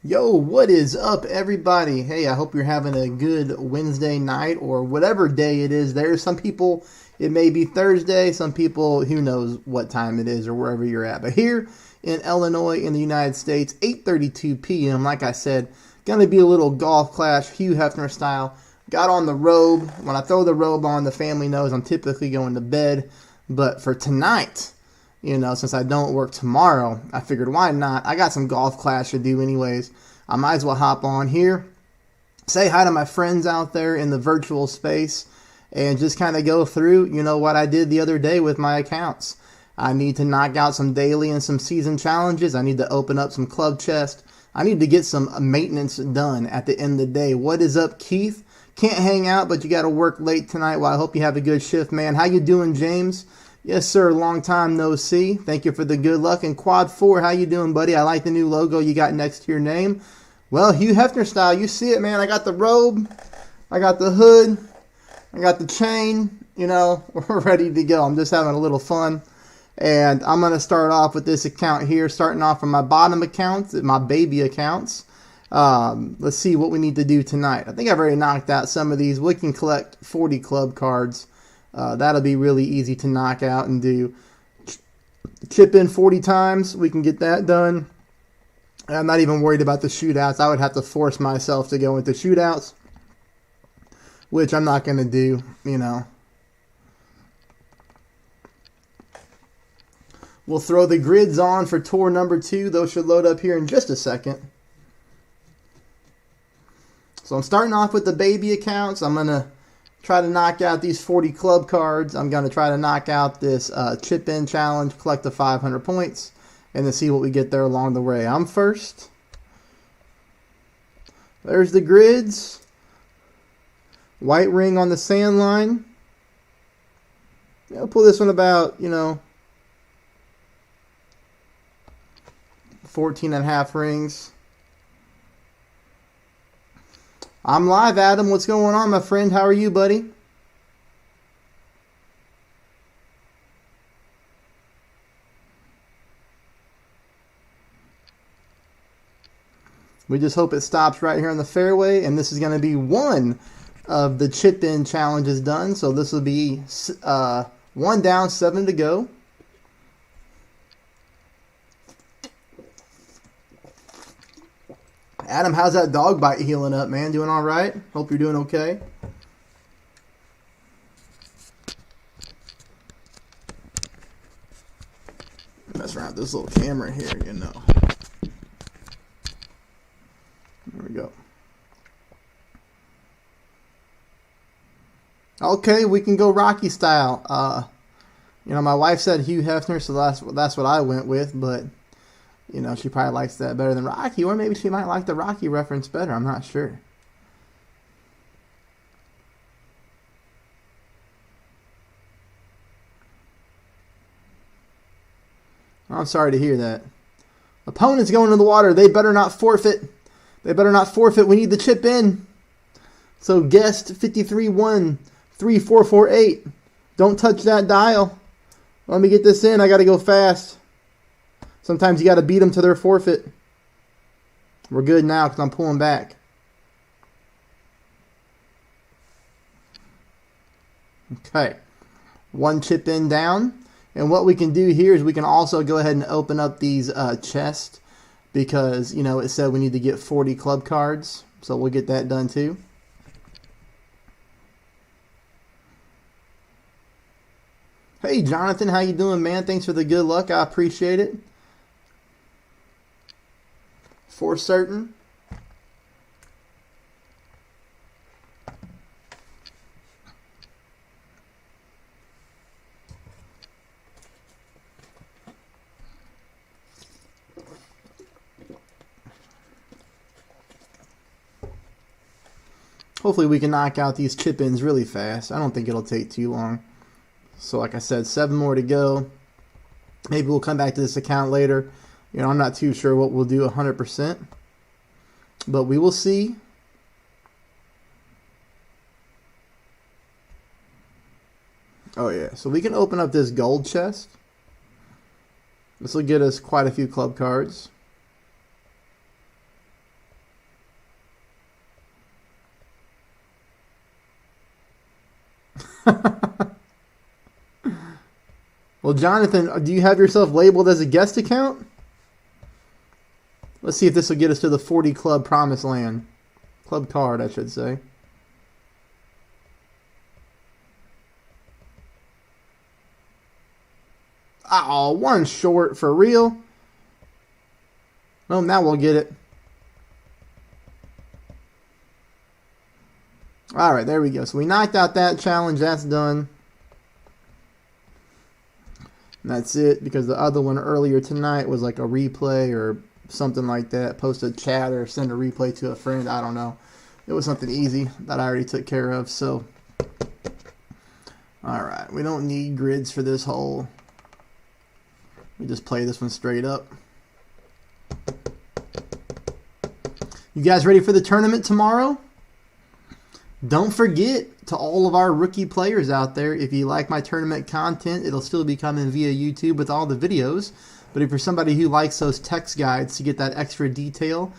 Yo, what is up, everybody? Hey, I hope you're having a good Wednesday night or whatever day it is. There's some people, it may be Thursday. Some people, who knows what time it is or wherever you're at. But here in Illinois, in the United States, 8:32 p.m. Like I said, gonna be a little golf clash, Hugh Hefner style. Got on the robe. When I throw the robe on, the family knows I'm typically going to bed. But for tonight, since I don't work tomorrow, I figured why not? I got some golf clash to do anyways. I might as well hop on here, say hi to my friends out there in the virtual space, and just kind of go through, what I did the other day with my accounts. I need to knock out some daily and some season challenges. I need to open up some club chest. I need to get some maintenance done at the end of the day. What is up, Keith? Can't hang out, but you got to work late tonight. Well, I hope you have a good shift, man. How you doing, James? Yes, sir. Long time no see. Thank you for the good luck. And Quad 4, how you doing, buddy? I like the new logo you got next to your name. Well, Hugh Hefner style. You see it, man. I got the robe. I got the hood. I got the chain. We're ready to go. I'm just having a little fun. And I'm going to start off with this account here, starting off from my bottom accounts, my baby accounts. Let's see what we need to do tonight. I think I've already knocked out some of these. We can collect 40 club cards. That'll be really easy to knock out and do. Chip in 40 times. We can get that done. I'm not even worried about the shootouts. I would have to force myself to go into shootouts, which I'm not going to do, We'll throw the grids on for tour number 2. Those should load up here in just a second. So I'm starting off with the baby accounts. I'm going to try to knock out these 40 club cards. I'm going to try to knock out this chip-in challenge, collect the 500 points, and then see what we get there along the way. I'm first. There's the grids. White ring on the sand line. I'll pull this one about, 14 and a half rings. I'm live, Adam. What's going on, my friend? How are you, buddy? We just hope it stops right here on the fairway, and this is going to be one of the chip-in challenges done. So this will be 1 down, 7 to go. Adam, how's that dog bite healing up, man? Doing all right? Hope you're doing okay. Mess around with this little camera here, There we go. Okay, we can go Rocky style. My wife said Hugh Hefner, so that's what I went with, but she probably likes that better than Rocky, or maybe she might like the Rocky reference better. I'm not sure. I'm sorry to hear that. Opponents going to the water. They better not forfeit. They better not forfeit. We need the chip in. So guest 53-1-3448. Don't touch that dial. Let me get this in. I got to go fast. Sometimes you got to beat them to their forfeit. We're good now because I'm pulling back. Okay. 1 chip in down. And what we can do here is we can also go ahead and open up these chests because, it said we need to get 40 club cards. So we'll get that done too. Hey, Jonathan, how you doing, man? Thanks for the good luck. I appreciate it. For certain. Hopefully we can knock out these chip-ins really fast. I don't think it'll take too long. So like I said, 7 more to go. Maybe we'll come back to this account later. I'm not too sure what we'll do 100%. But we will see. Oh yeah, so we can open up this gold chest. This will get us quite a few club cards. Well, Jonathan, do you have yourself labeled as a guest account? Let's see if this will get us to the 40 club promised land. Club card, I should say. Oh, one short for real. Well, now we'll get it. All right, there we go. So we knocked out that challenge. That's done. And that's it, because the other one earlier tonight was like a replay or something like that. Post a chat or send a replay to a friend. I don't know. It was something easy that I already took care of. So, all right. We don't need grids for this hole. We just play this one straight up. You guys ready for the tournament tomorrow? Don't forget, to all of our rookie players out there, if you like my tournament content, it'll still be coming via YouTube with all the videos. But if you're somebody who likes those text guides to get that extra detail,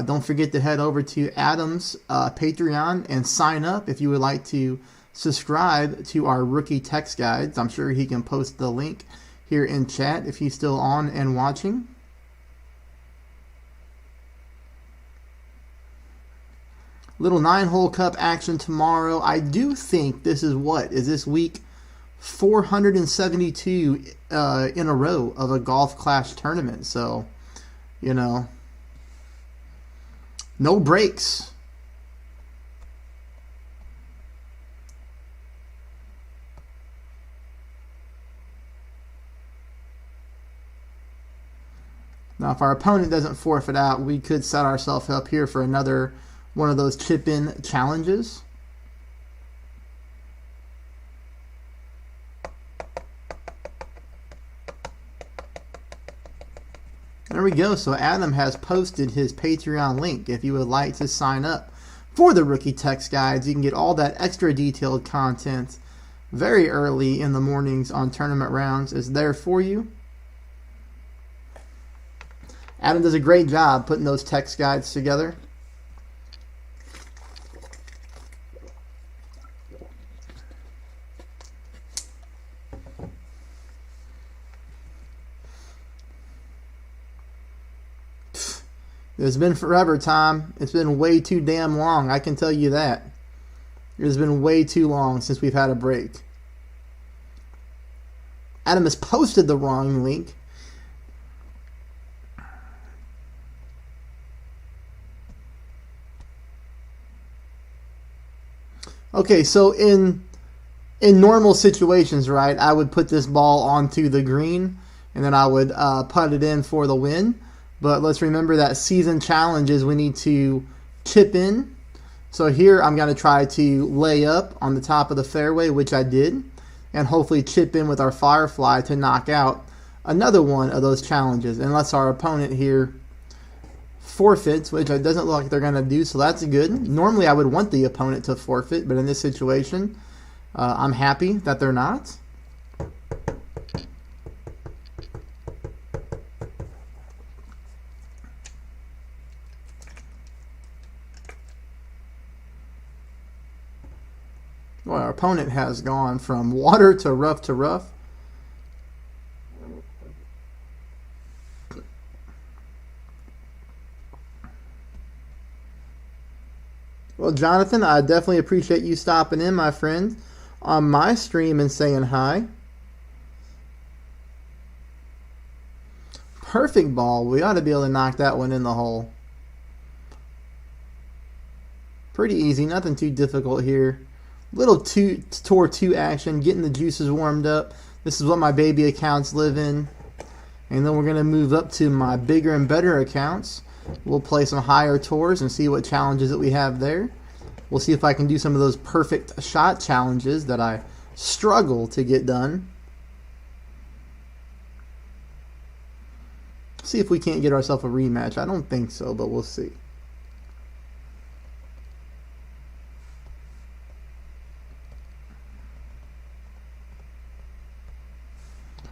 don't forget to head over to Adam's Patreon and sign up if you would like to subscribe to our rookie text guides. I'm sure he can post the link here in chat if he's still on and watching. Little 9-hole cup action tomorrow. I do think this is this week 472 in a row of a Golf Clash tournament. So, you know, no breaks. Now, if our opponent doesn't forfeit out, we could set ourselves up here for another one of those chip-in challenges. There we go. So Adam has posted his Patreon link. If you would like to sign up for the rookie text guides, you can get all that extra detailed content very early in the mornings on tournament rounds. It's there for you. Adam does a great job putting those text guides together. It's been forever, Tom. It's been way too damn long. I can tell you that. It has been way too long since we've had a break. Adam has posted the wrong link. Okay, so in normal situations, right, I would put this ball onto the green, and then I would putt it in for the win. But let's remember that season challenges, we need to chip in. So here I'm going to try to lay up on the top of the fairway, which I did, and hopefully chip in with our Firefly to knock out another one of those challenges, unless our opponent here forfeits, which it doesn't look like they're going to do, so that's good. Normally I would want the opponent to forfeit, but in this situation, I'm happy that they're not. Well, our opponent has gone from water to rough to rough. Well, Jonathan, I definitely appreciate you stopping in, my friend, on my stream and saying hi. Perfect ball. We ought to be able to knock that one in the hole. Pretty easy. Nothing too difficult here. Little Tour 2 action, getting the juices warmed up. This is what my baby accounts live in. And then we're going to move up to my bigger and better accounts. We'll play some higher tours and see what challenges that we have there. We'll see if I can do some of those perfect shot challenges that I struggle to get done. See if we can't get ourselves a rematch. I don't think so, but we'll see.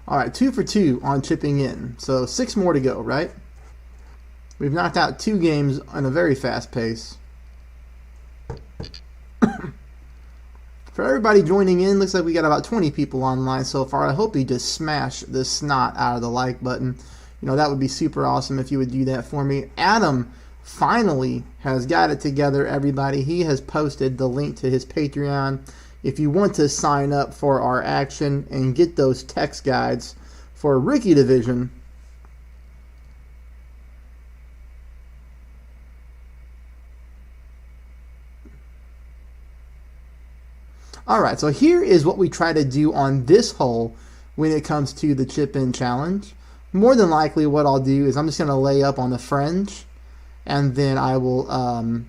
All right, 2 for 2 on chipping in. So 6 more to go, right? We've knocked out 2 games on a very fast pace. For everybody joining in, looks like we got about 20 people online so far. I hope you just smash the snot out of the like button. You know, that would be super awesome if you would do that for me. Adam finally has got it together, everybody. He has posted the link to his Patreon. If you want to sign up for our action and get those text guides for Rookie Division, alright, so here is what we try to do on this hole when it comes to the chip-in challenge. More than likely what I'll do is I'm just going to lay up on the fringe, and then I will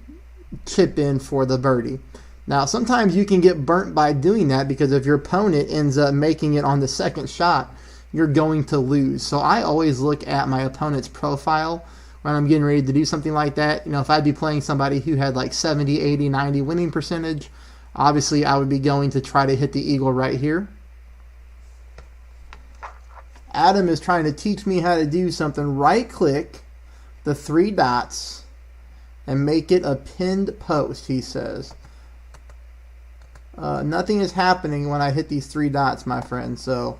chip in for the birdie. Now, sometimes you can get burnt by doing that, because if your opponent ends up making it on the second shot, you're going to lose. So I always look at my opponent's profile when I'm getting ready to do something like that. You know, if I'd be playing somebody who had like 70, 80, 90 winning percentage, obviously I would be going to try to hit the eagle right here. Adam is trying to teach me how to do something. Right click the 3 dots and make it a pinned post, he says. Nothing is happening when I hit these 3 dots, my friend, so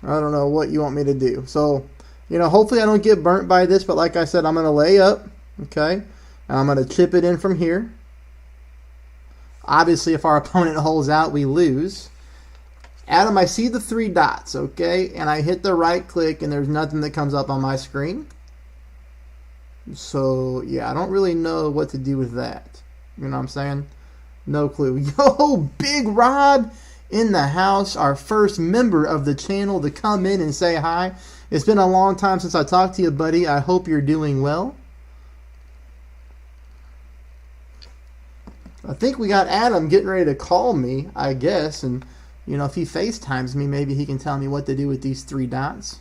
I don't know what you want me to do. So, you know, hopefully I don't get burnt by this, but like I said, I'm going to lay up, okay, and I'm going to chip it in from here. Obviously, if our opponent holds out, we lose. Adam, I see the 3 dots, okay, and I hit the right click, and there's nothing that comes up on my screen. So, yeah, I don't really know what to do with that. You know what I'm saying? No clue. Yo, Big Rob in the house, our first member of the channel to come in and say hi. It's been a long time since I talked to you, buddy. I hope you're doing well. I think we got Adam getting ready to call me, I guess, and you know, if he FaceTimes me, maybe he can tell me what to do with these 3 dots.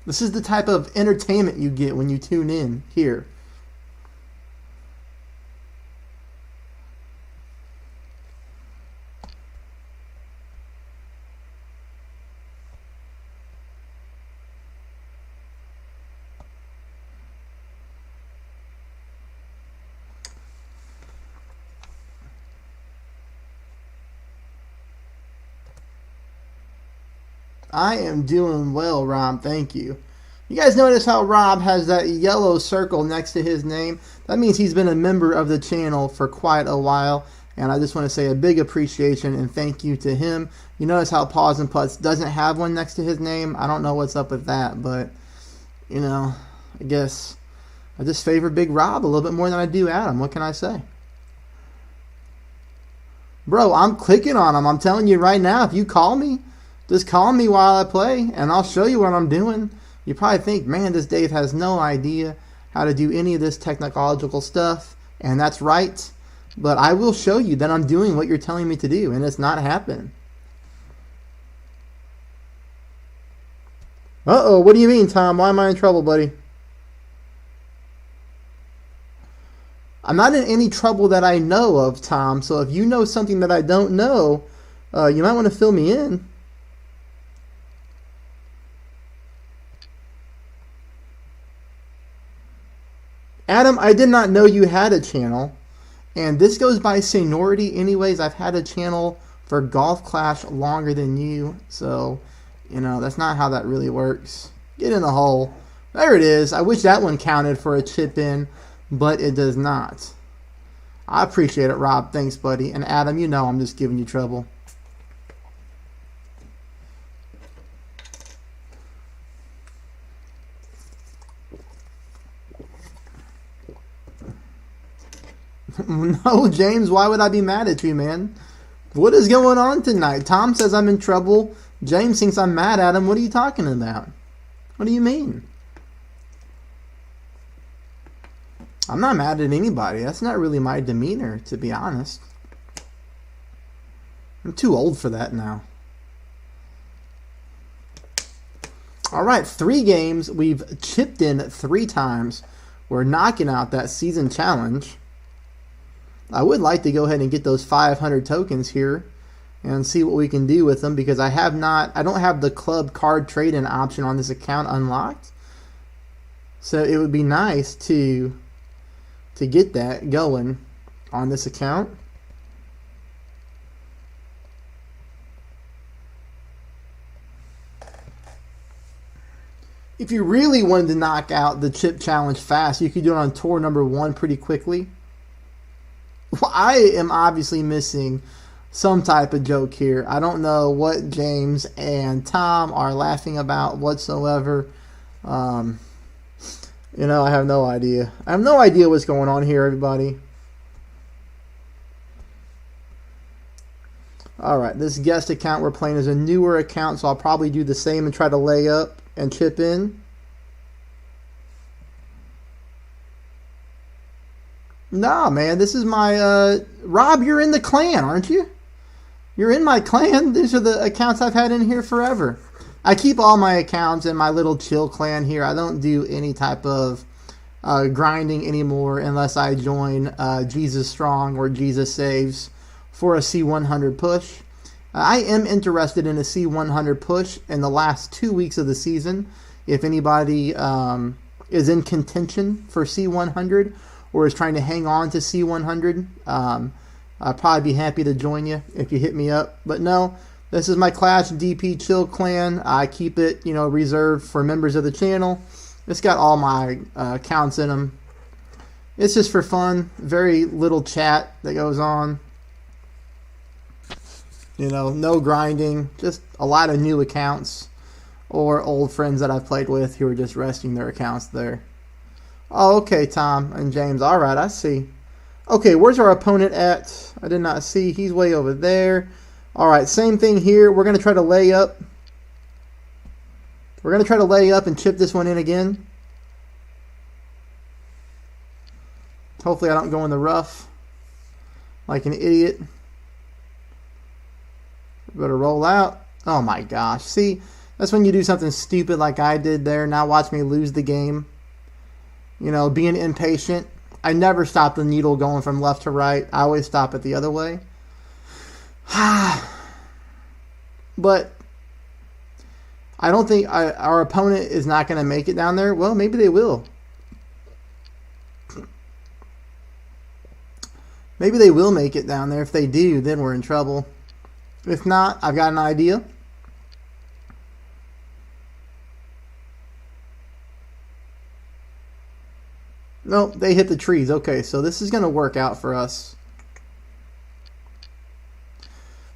This is the type of entertainment you get when you tune in here. I am doing well, Rob. Thank you. You guys notice how Rob has that yellow circle next to his name? That means he's been a member of the channel for quite a while. And I just want to say a big appreciation and thank you to him. You notice how Paws and Putts doesn't have one next to his name? I don't know what's up with that, but, you know, I guess I just favor Big Rob a little bit more than I do Adam. What can I say? Bro, I'm clicking on him. I'm telling you right now, if you call me, just call me while I play, and I'll show you what I'm doing. You probably think, man, this Dave has no idea how to do any of this technological stuff, and that's right. But I will show you that I'm doing what you're telling me to do, and it's not happening. Uh-oh, what do you mean, Tom? Why am I in trouble, buddy? I'm not in any trouble that I know of, Tom, so if you know something that I don't know, you might want to fill me in. Adam, I did not know you had a channel, and this goes by seniority anyways. I've had a channel for Golf Clash longer than you, so, you know, that's not how that really works. Get in the hole. There it is. I wish that one counted for a chip in, but it does not. I appreciate it, Rob. Thanks, buddy. And Adam, you know I'm just giving you trouble. No, James, why would I be mad at you, man? What is going on tonight? Tom says I'm in trouble. James thinks I'm mad at him. What are you talking about? What do you mean? I'm not mad at anybody. That's not really my demeanor, to be honest. I'm too old for that now. Alright, 3 games. We've chipped in 3 times. We're knocking out that season challenge. I would like to go ahead and get those 500 tokens here and see what we can do with them, because I don't have the club card trade-in option on this account unlocked. So it would be nice to get that going on this account. If you really wanted to knock out the chip challenge fast, you could do it on tour number 1 pretty quickly. Well, I am obviously missing some type of joke here. I don't know what James and Tom are laughing about whatsoever. You know, I have no idea. I have no idea what's going on here, everybody. Alright, this guest account we're playing is a newer account, so I'll probably do the same and try to lay up and chip in. Nah, man, this is my... Rob, you're in the clan, aren't you? You're in my clan. These are the accounts I've had in here forever. I keep all my accounts in my little chill clan here. I don't do any type of grinding anymore unless I join Jesus Strong or Jesus Saves for a C100 push. I am interested in a C100 push in the last 2 weeks of the season. If anybody is in contention for C100 or is trying to hang on to C100, I'd probably be happy to join you if you hit me up. But no, this is my Clash DP Chill Clan. I keep it, reserved for members of the channel. It's got all my accounts in them. It's just for fun. Very little chat that goes on. No grinding. Just a lot of new accounts or old friends that I've played with who are just resting their accounts there. Oh, okay, Tom and James. All right, I see. Okay, where's our opponent at? I did not see. He's way over there. All right, same thing here. We're going to try to lay up. We're going to try to lay up and chip this one in again. Hopefully I don't go in the rough like an idiot. Better roll out. Oh my gosh. See, that's when you do something stupid like I did there. Now watch me lose the game. Being impatient. I never stop the needle going from left to right. I always stop it the other way. But I don't think our opponent is not going to make it down there. Well, maybe they will. Maybe they will make it down there. If they do, then we're in trouble. If not, I've got an idea. Nope, they hit the trees. Okay, so this is going to work out for us.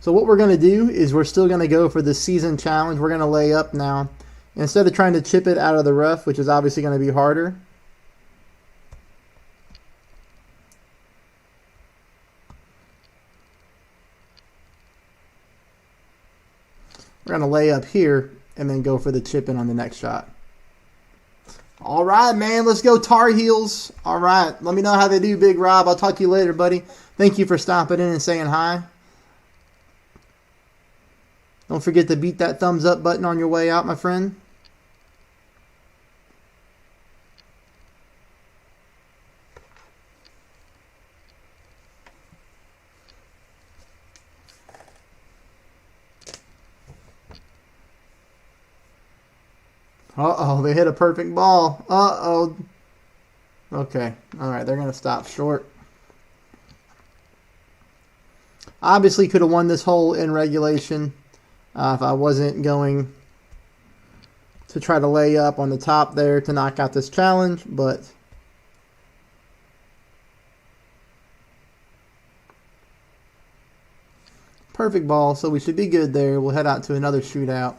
So what we're going to do is we're still going to go for the season challenge. We're going to lay up now. Instead of trying to chip it out of the rough, which is obviously going to be harder. We're going to lay up here and then go for the chip in on the next shot. All right, man. Let's go Tar Heels. All right. Let me know how they do, Big Rob. I'll talk to you later, buddy. Thank you for stopping in and saying hi. Don't forget to beat that thumbs up button on your way out, my friend. Uh-oh, they hit a perfect ball. Uh-oh. Okay, all right, they're going to stop short. Obviously could have won this hole in regulation if I wasn't going to try to lay up on the top there to knock out this challenge, but perfect ball, so we should be good there. We'll head out to another shootout.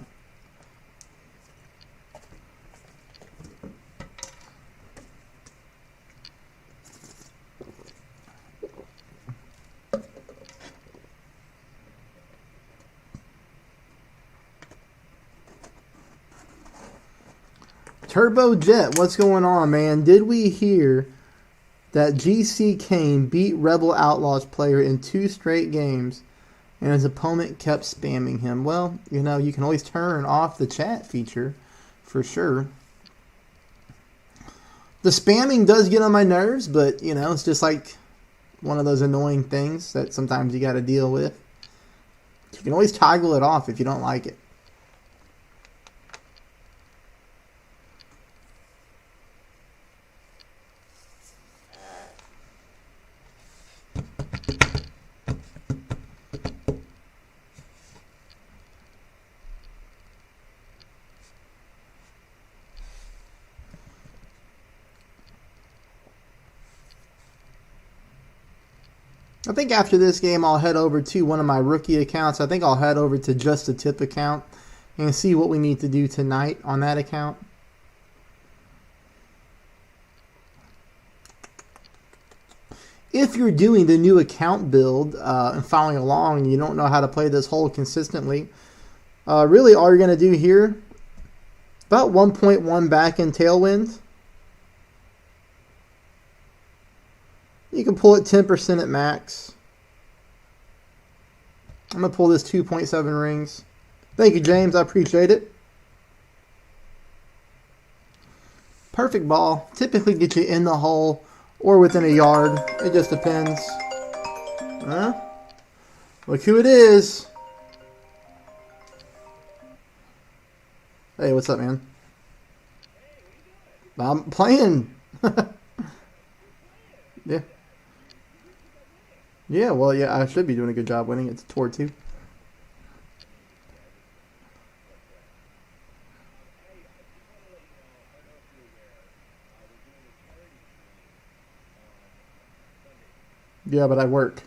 Turbo Jet, what's going on, man? Did we hear that GC Kane beat Rebel Outlaws player in 2 straight games and his opponent kept spamming him? Well, you can always turn off the chat feature for sure. The spamming does get on my nerves, but, it's just like one of those annoying things that sometimes you got to deal with. You can always toggle it off if you don't like it. I think after this game, I'll head over to one of my rookie accounts. I think I'll head over to Just a Tip account and see what we need to do tonight on that account. If you're doing the new account build and following along and you don't know how to play this hole consistently, really all you're going to do here, about 1.1 back in tailwind. You can pull it 10% at max. I'm going to pull this 2.7 rings. Thank you, James. I appreciate it. Perfect ball. Typically get you in the hole or within a yard. It just depends. Look who it is. Hey, what's up, man? I'm playing. Yeah. Yeah, well, yeah, I should be doing a good job winning. It's Tour 2. Yeah, but I work.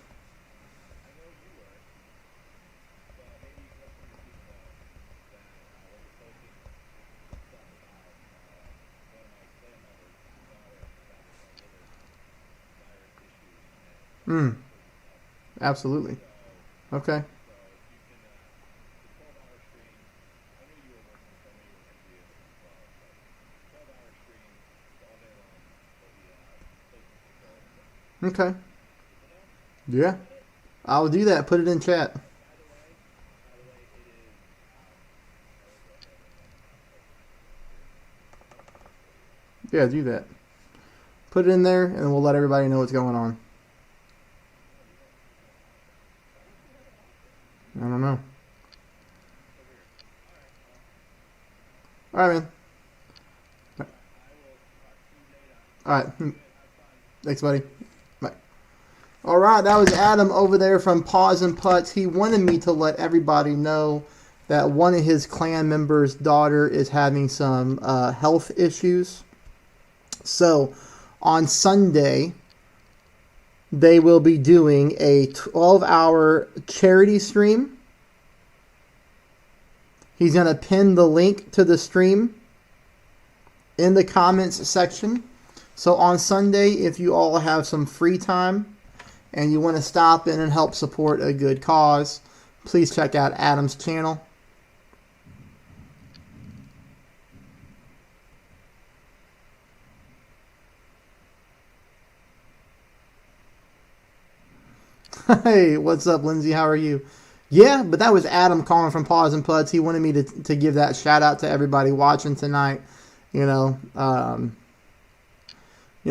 Absolutely. Okay. Okay. Yeah. I'll do that. Put it in chat. Yeah, do that. Put it in there, and we'll let everybody know what's going on. I don't know. All right, man. All right. Thanks, buddy. Bye. All right, that was Adam over there from Paws and Putts. He wanted me to let everybody know that one of his clan members' daughter is having some health issues. So, on Sunday, they will be doing a 12-hour charity stream. He's going to pin the link to the stream in the comments section. So on Sunday, if you all have some free time and you want to stop in and help support a good cause, please check out Adam's channel. Hey, what's up, Lindsay? How are you? Yeah, but that was Adam calling from Paws and Putts. He wanted me to give that shout out to everybody watching tonight.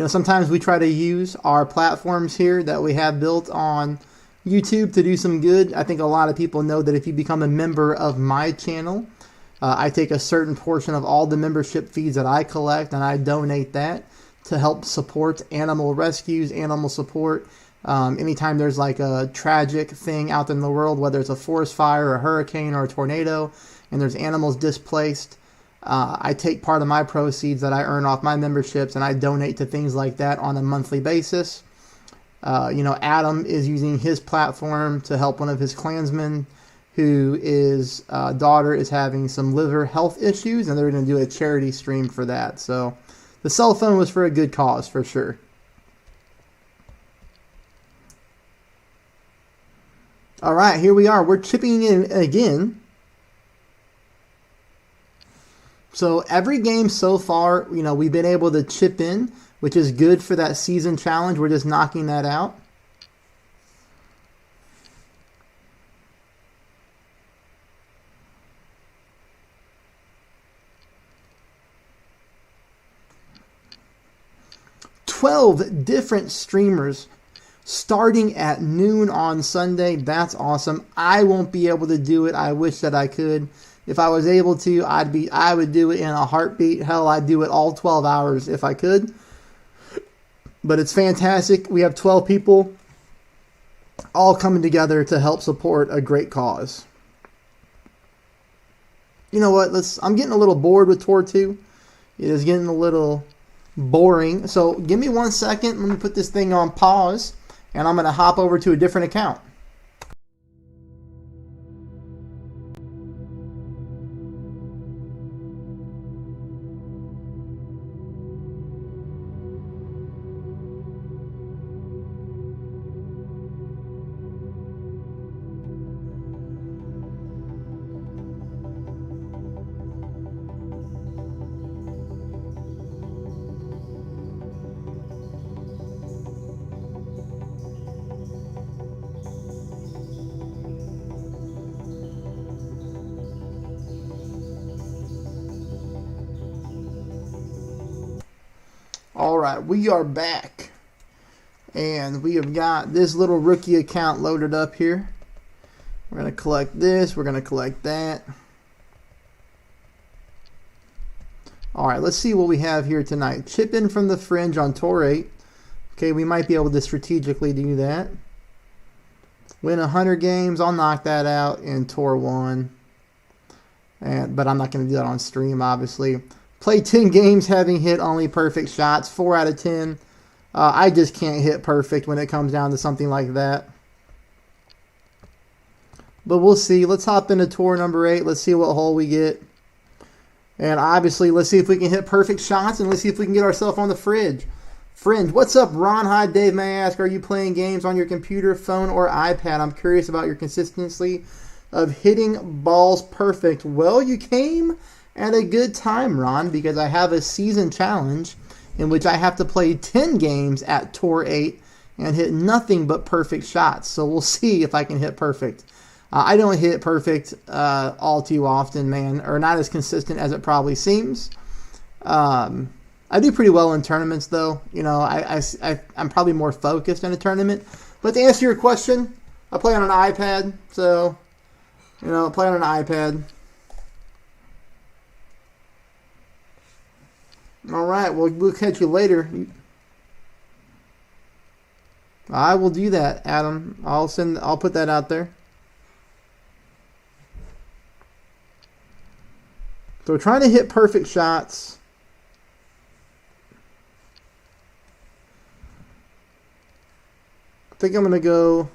Sometimes we try to use our platforms here that we have built on YouTube to do some good. I think a lot of people know that if you become a member of my channel, I take a certain portion of all the membership fees that I collect and I donate that to help support animal rescues, animal support. Anytime there's like a tragic thing out in the world, whether it's a forest fire, or a hurricane, or a tornado, and there's animals displaced, I take part of my proceeds that I earn off my memberships and I donate to things like that on a monthly basis. Adam is using his platform to help one of his clansmen who is daughter is having some liver health issues, and they're going to do a charity stream for that. So the cell phone was for a good cause, for sure. All right, here we are. We're chipping in again. So every game so far, we've been able to chip in, which is good for that season challenge. We're just knocking that out. $12 different streamers starting at noon on Sunday. That's awesome. I won't be able to do it. I wish that I could. If I was able to, I would do it in a heartbeat. Hell, I'd do it all 12 hours if I could. But it's fantastic. We have 12 people all coming together to help support a great cause. You know what? I'm getting a little bored with Tour 2. It is getting a little boring. So give me 1 second. Let me put this thing on pause. and I'm going to hop over to a different account. All right, we are back, and we have got this little rookie account loaded up here. We're going to collect this. We're going to collect that. All right, let's see what we have here tonight. Chip in from the fringe on Tour 8. Okay, we might be able to strategically do that. Win 100 games. I'll knock that out in Tour 1. But I'm not going to do that on stream, obviously. Play 10 games having hit only perfect shots. 4 out of 10. I just can't hit perfect when it comes down to something like that. But we'll see. Let's hop into Tour number 8. Let's see what hole we get. And obviously, let's see if we can hit perfect shots. And let's see if we can get ourselves on the fringe. What's up, Ron? Hi, Dave. May I ask, are you playing games on your computer, phone, or iPad? I'm curious about your consistency of hitting balls perfect. Well, you came at a good time, Ron, because I have a season challenge in which I have to play 10 games at Tour 8 and hit nothing but perfect shots. So we'll see if I can hit perfect. I don't hit perfect all too often, man, or not as consistent as it probably seems. I do pretty well in tournaments, though. You know, I'm probably more focused in a tournament. But to answer your question, I play on an iPad, so, you know, I play on an iPad. All right, well, we'll catch you later. I will do that, Adam. I'll put that out there. So we're trying to hit perfect shots. I think I'm gonna go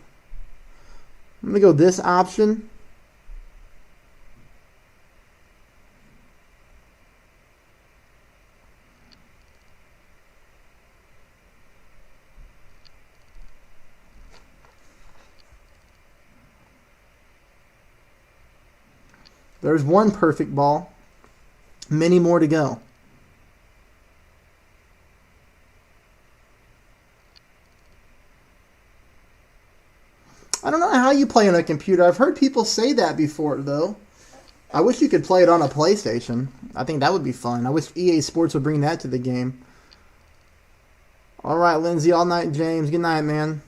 this option. There's one perfect ball. Many more to go. I don't know how you play on a computer. I've heard people say that before, though. I wish you could play it on a PlayStation. I think that would be fun. I wish EA Sports would bring that to the game. All right, Lindsay. All night, James. Good night, man.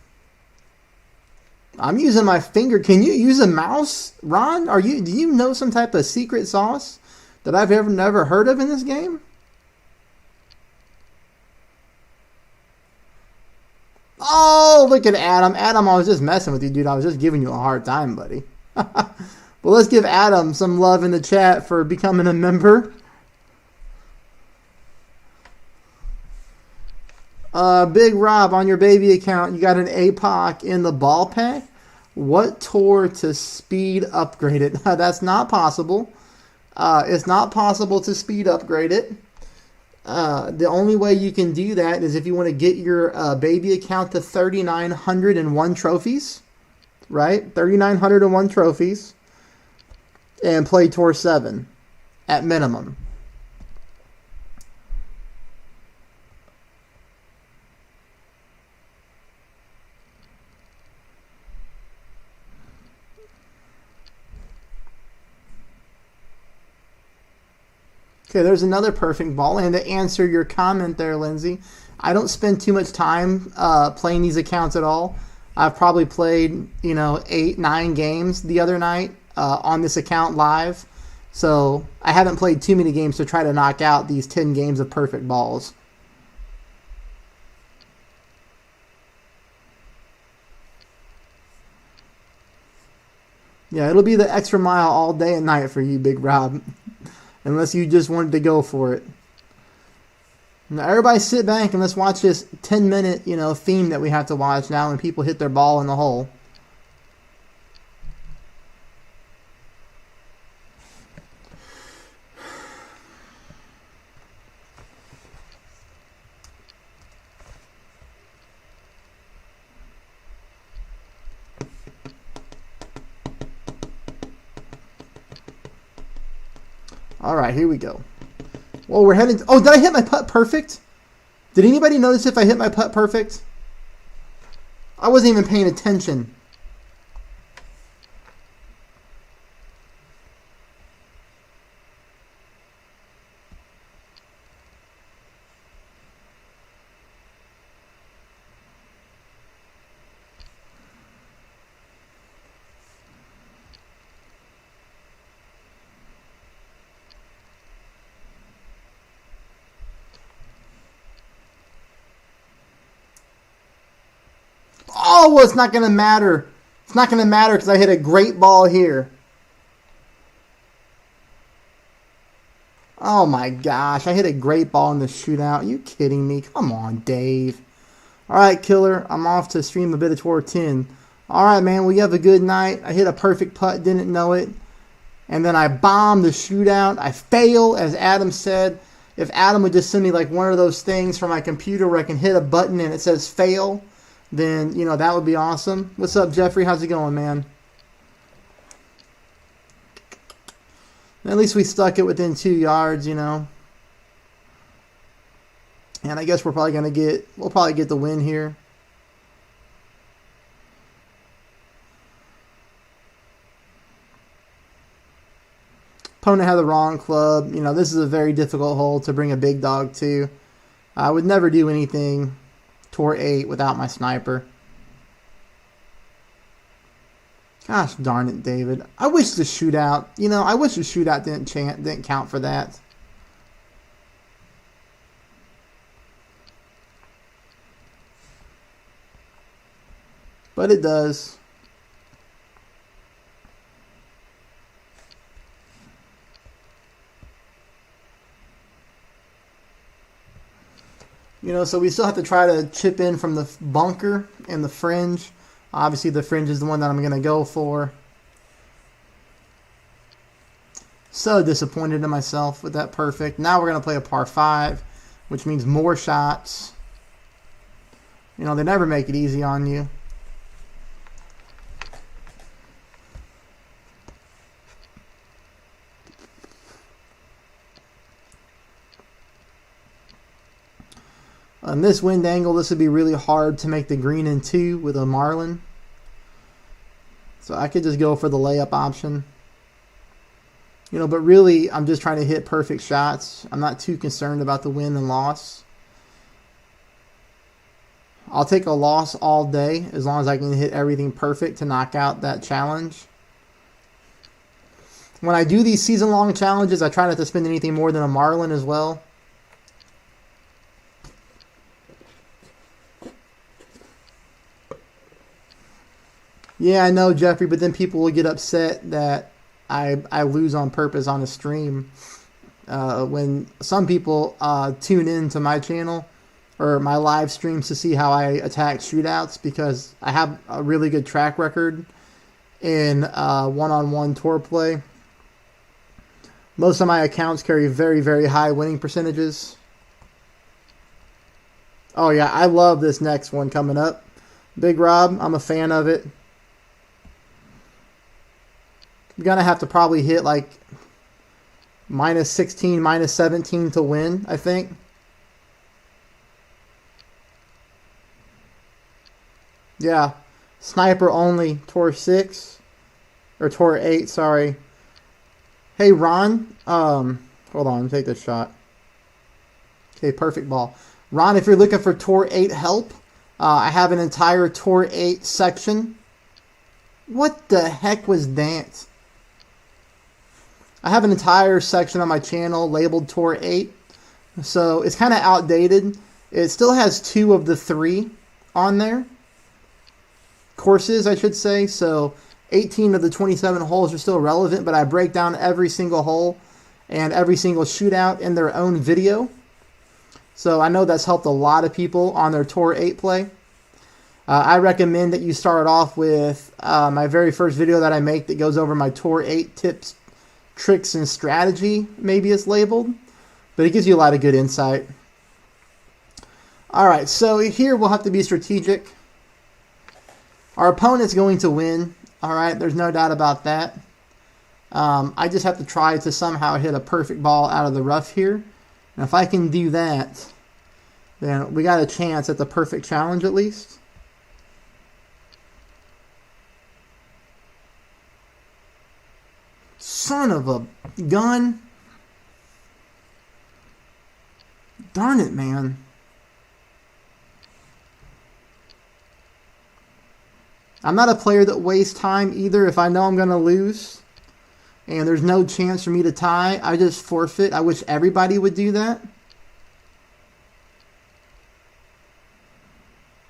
I'm using my finger. Can you use a mouse, Ron? Do you know some type of secret sauce that I've never heard of in this game? Oh, look at Adam. Adam, I was just messing with you, dude. I was just giving you a hard time, buddy. Well, let's give Adam some love in the chat for becoming a member. Big Rob, on your baby account, you got an APOC in the ball pack. What tour to speed upgrade it? That's not possible. It's not possible to speed upgrade it. The only way you can do that is if you want to get your baby account to 3,901 trophies, right? 3,901 trophies, and play Tour 7 at minimum. Okay, there's another perfect ball. And to answer your comment there, Lindsay, I don't spend too much time playing these accounts at all. I've probably played, 8, 9 games the other night on this account live. So I haven't played too many games to try to knock out these 10 games of perfect balls. Yeah, it'll be the extra mile all day and night for you, Big Rob. Unless you just wanted to go for it. Now everybody sit back and let's watch this 10-minute, theme that we have to watch now when people hit their ball in the hole. All right, here we go. Well, we're heading... Oh, did I hit my putt perfect? Did anybody notice if I hit my putt perfect? I wasn't even paying attention. Oh, well, it's not going to matter. It's not going to matter because I hit a great ball here. Oh, my gosh. I hit a great ball in the shootout. Are you kidding me? Come on, Dave. All right, killer. I'm off to stream a bit of Tour 10. All right, man. Well, you have a good night. I hit a perfect putt. Didn't know it. And then I bombed the shootout. I fail, as Adam said. If Adam would just send me like one of those things from my computer where I can hit a button and it says fail, then, that would be awesome. What's up, Jeffrey? How's it going, man? At least we stuck it within 2 yards, And I guess we'll probably get the win here. Opponent had the wrong club. This is a very difficult hole to bring a big dog to. I would never do anything Tour 8 without my sniper. Gosh darn it, David. I wish the shootout, I wish the shootout didn't count for that. But it does. So we still have to try to chip in from the bunker and the fringe. Obviously, the fringe is the one that I'm going to go for. So disappointed in myself with that perfect. Now we're going to play a par 5, which means more shots. They never make it easy on you. On this wind angle, this would be really hard to make the green in 2 with a marlin. So I could just go for the layup option. But really, I'm just trying to hit perfect shots. I'm not too concerned about the win and loss. I'll take a loss all day as long as I can hit everything perfect to knock out that challenge. When I do these season-long challenges, I try not to spend anything more than a marlin as well. Yeah, I know, Jeffrey, but then people will get upset that I lose on purpose on a stream. When some people tune in to my channel or my live streams to see how I attack shootouts, because I have a really good track record in one-on-one tour play. Most of my accounts carry very, very high winning percentages. Oh, yeah, I love this next one coming up. Big Rob, I'm a fan of it. You're going to have to probably hit like minus 16, minus 17 to win, I think. Yeah. Sniper only, Tour 6. Or Tour 8, sorry. Hey, Ron. Hold on, take this shot. Okay, perfect ball. Ron, if you're looking for Tour 8 help, I have an entire Tour 8 section. What the heck was that? I have an entire section on my channel labeled Tour 8. So it's kind of outdated. It still has 2 of the 3 on there. Courses, I should say. So 18 of the 27 holes are still relevant, but I break down every single hole and every single shootout in their own video. So I know that's helped a lot of people on their Tour 8 play. I recommend that you start off with my very first video that I make that goes over my Tour 8 tips, tricks, and strategy, maybe it's labeled. But it gives you a lot of good insight. Alright, so here we'll have to be strategic. Our opponent's going to win. Alright, there's no doubt about that. I just have to try to somehow hit a perfect ball out of the rough here. And if I can do that, then we got a chance at the perfect challenge at least. Son of a gun. Darn it, man. I'm not a player that wastes time either. If I know I'm going to lose and there's no chance for me to tie, I just forfeit. I wish everybody would do that.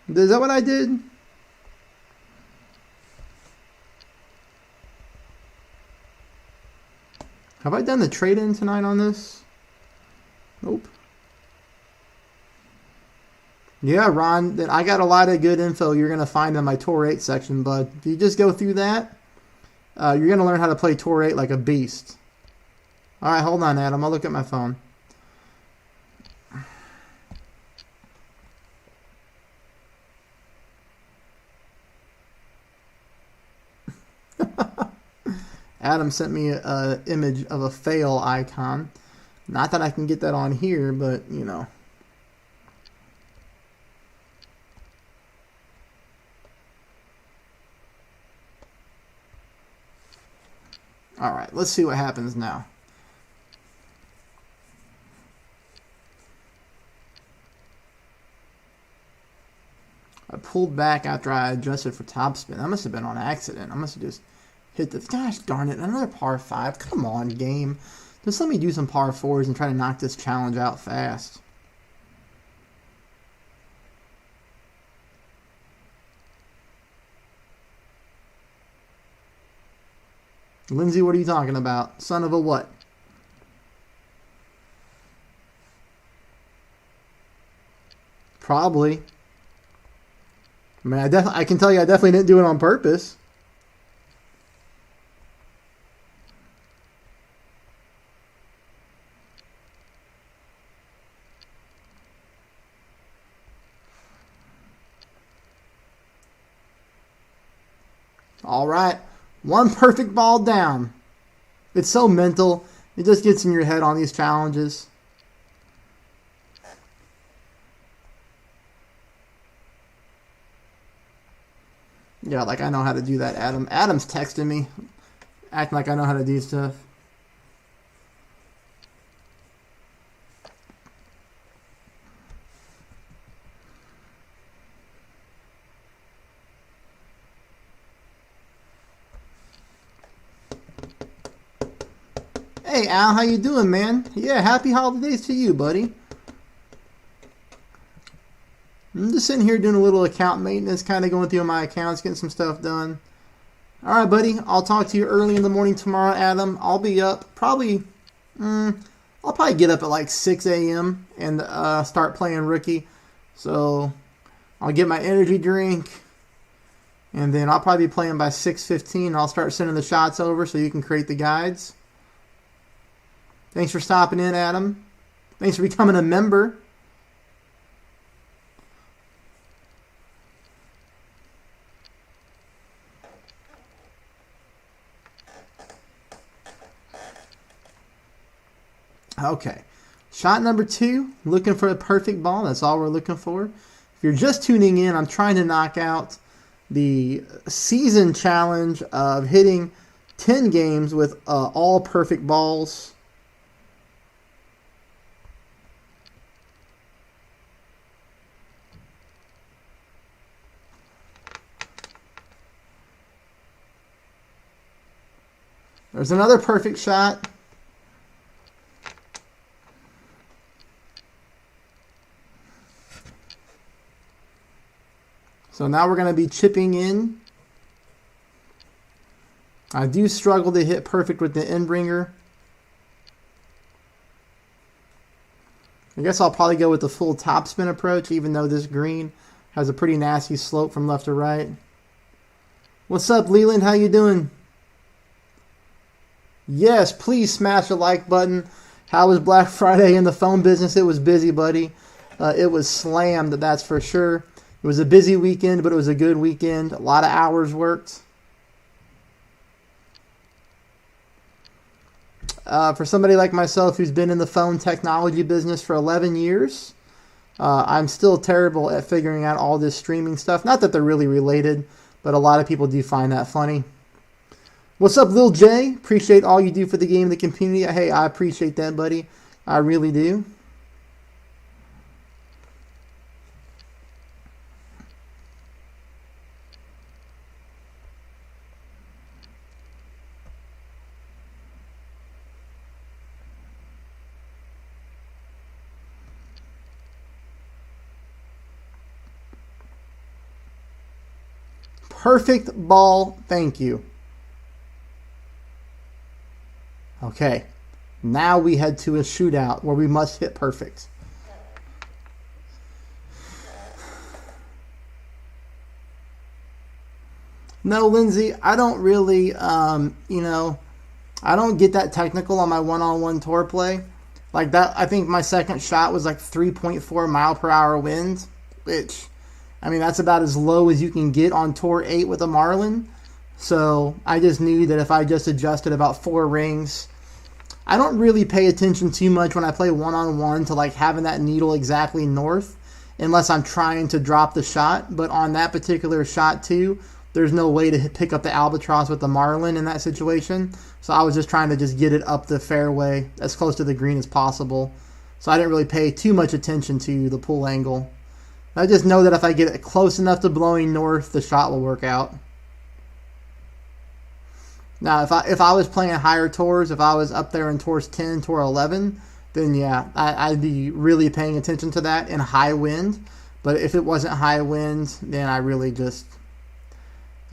Is that what I did? Have I done the trade-in tonight on this? Nope. Yeah, Ron, then I got a lot of good info you're going to find in my Tour 8 section, bud. If you just go through that, you're going to learn how to play Tour 8 like a beast. All right, hold on, Adam. I'll look at my phone. Adam sent me an image of a fail icon. Not that I can get that on here, but, you know. All right, let's see what happens now. I pulled back after I adjusted for topspin. That must have been on accident. I must have just hit the... Gosh darn it, another par 5. Come on, game. Just let me do some par 4s and try to knock this challenge out fast. Lindsay, what are you talking about? Son of a what? Probably. I mean, I can tell you I definitely didn't do it on purpose. All right. One perfect ball down. It's so mental. It just gets in your head on these challenges. Yeah, like I know how to do that, Adam. Adam's texting me, acting like I know how to do stuff. Hey, Al, how you doing, man? Yeah, happy holidays to you, buddy. I'm just sitting here doing a little account maintenance, kind of going through my accounts, getting some stuff done. All right, buddy. I'll talk to you early in the morning tomorrow, Adam. I'll be up probably... I'll probably get up at like 6 a.m. and start playing rookie. So I'll get my energy drink, and then I'll probably be playing by 6:15. I'll start sending the shots over so you can create the guides. Thanks for stopping in, Adam. Thanks for becoming a member. Okay. Shot number 2, looking for a perfect ball. That's all we're looking for. If you're just tuning in, I'm trying to knock out the season challenge of hitting 10 games with all perfect balls. There's another perfect shot. So now we're going to be chipping in. I do struggle to hit perfect with the end bringer. I guess I'll probably go with the full topspin approach, even though this green has a pretty nasty slope from left to right. What's up, Leland? How you doing? Yes, please smash the like button. How was Black Friday in the phone business? It was busy, buddy. It was slammed, that's for sure. It was a busy weekend, but it was a good weekend. A lot of hours worked. For somebody like myself who's been in the phone technology business for 11 years, I'm still terrible at figuring out all this streaming stuff. Not that they're really related, but a lot of people do find that funny. What's up, Lil J? Appreciate all you do for the game and the community. Hey, I appreciate that, buddy. I really do. Perfect ball, thank you. Okay, now we head to a shootout where we must hit perfect. No, Lindsay, I don't really, I don't get that technical on my one-on-one tour play. Like that, I think my second shot was like 3.4 mile per hour wind, which, I mean, that's about as low as you can get on Tour 8 with a Marlin. So I just knew that if I just adjusted about 4 rings, I don't really pay attention too much when I play one-on-one to like having that needle exactly north, unless I'm trying to drop the shot. But on that particular shot too, there's no way to pick up the albatross with the Marlin in that situation. So I was just trying to just get it up the fairway as close to the green as possible. So I didn't really pay too much attention to the pull angle. I just know that if I get it close enough to blowing north, the shot will work out. Now, if I was playing higher tours, if I was up there in tours 10, tour 11, then yeah, I'd be really paying attention to that in high wind. But if it wasn't high wind, then I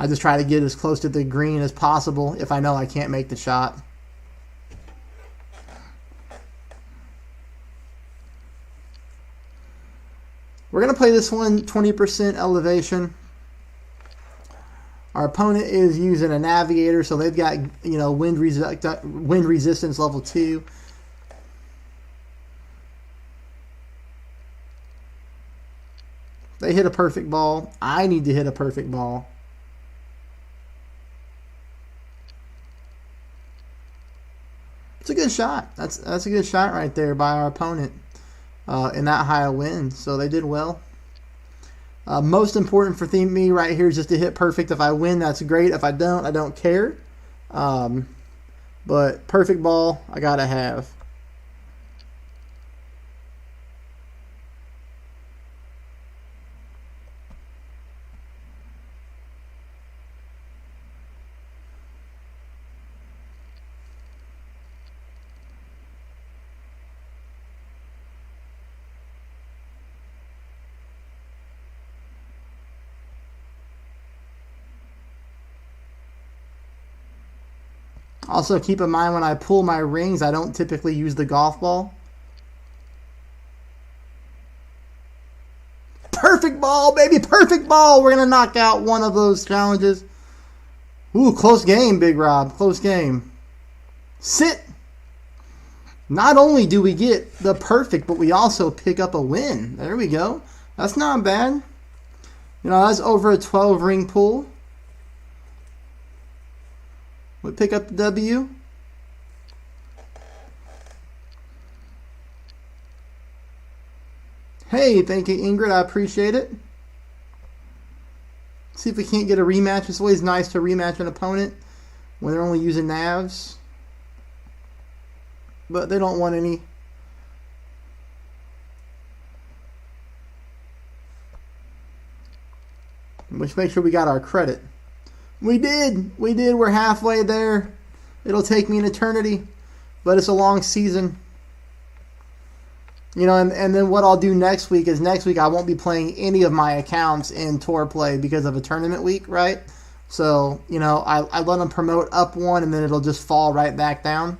just try to get as close to the green as possible if I know I can't make the shot. We're going to play this one 20% elevation. Our opponent is using a Navigator, so they've got, wind resistance level 2. They hit a perfect ball. I need to hit a perfect ball. It's a good shot. That's a good shot right there by our opponent in that high a wind. So they did well. Most important for me right here is just to hit perfect. If I win, that's great. If I don't care. But perfect ball, I gotta have. Also, keep in mind when I pull my rings, I don't typically use the golf ball. Perfect ball, baby, perfect ball. We're going to knock out one of those challenges. Ooh, close game, Big Rob, close game. Sit. Not only do we get the perfect, but we also pick up a win. There we go. That's not bad. That's over a 12 ring pull. We pick up the W. Hey, thank you, Ingrid. I appreciate it. See if we can't get a rematch. It's always nice to rematch an opponent when they're only using navs. But they don't want any. Which makes sure we got our credit. We did. We're halfway there. It'll take me an eternity, but it's a long season. And then what I'll do next week is I won't be playing any of my accounts in tour play because of a tournament week, right? So, I let them promote up one and then it'll just fall right back down.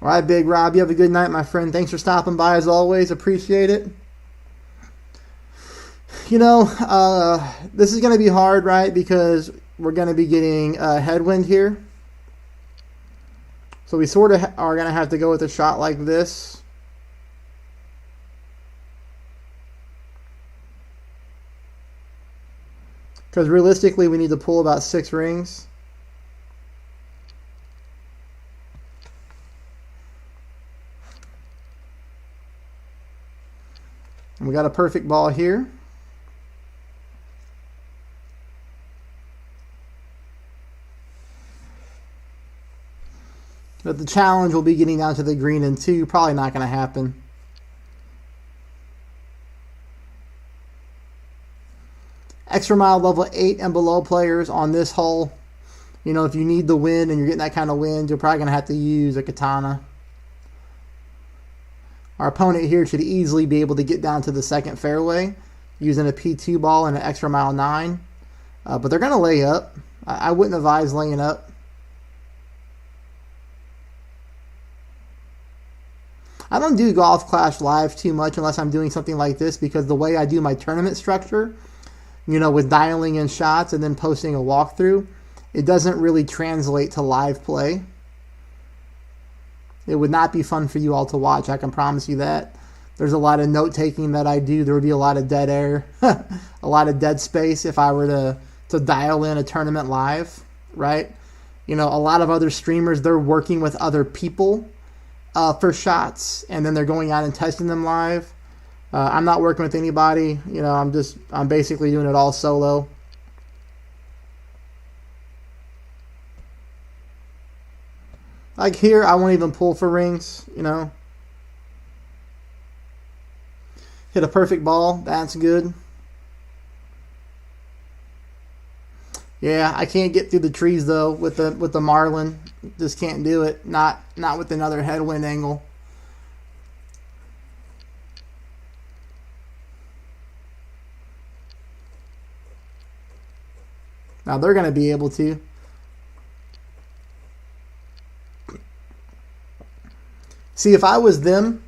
All right, Big Rob, you have a good night, my friend. Thanks for stopping by as always. Appreciate it. You know, this is going to be hard, right? Because we're going to be getting a headwind here. So we sort of are going to have to go with a shot like this. Because realistically, we need to pull about 6 rings. And we got a perfect ball here. But the challenge will be getting down to the green in 2. Probably not going to happen. Extra mile level 8 and below players on this hole. You know, if you need the wind and you're getting that kind of wind, you're probably going to have to use a katana. Our opponent here should easily be able to get down to the second fairway using a P2 ball and an extra mile 9. But they're going to lay up. I wouldn't advise laying up. I don't do Golf Clash Live too much unless I'm doing something like this, because the way I do my tournament structure, you know, with dialing in shots and then posting a walkthrough, it doesn't really translate to live play. It would not be fun for you all to watch, I can promise you that. There's a lot of note-taking that I do. There would be a lot of dead air, a lot of dead space if I were to dial in a tournament live, right? You know, a lot of other streamers, they're working with other people for shots, and then they're going out and testing them live. I'm not working with anybody. You know, I'm basically doing it all solo. Like here, I won't even pull for rings, you know. Hit a perfect ball. That's good. Yeah, I can't get through the trees though with the Marlin. Just can't do it. Not with another headwind angle. Now they're going to be able to. See, if I was them,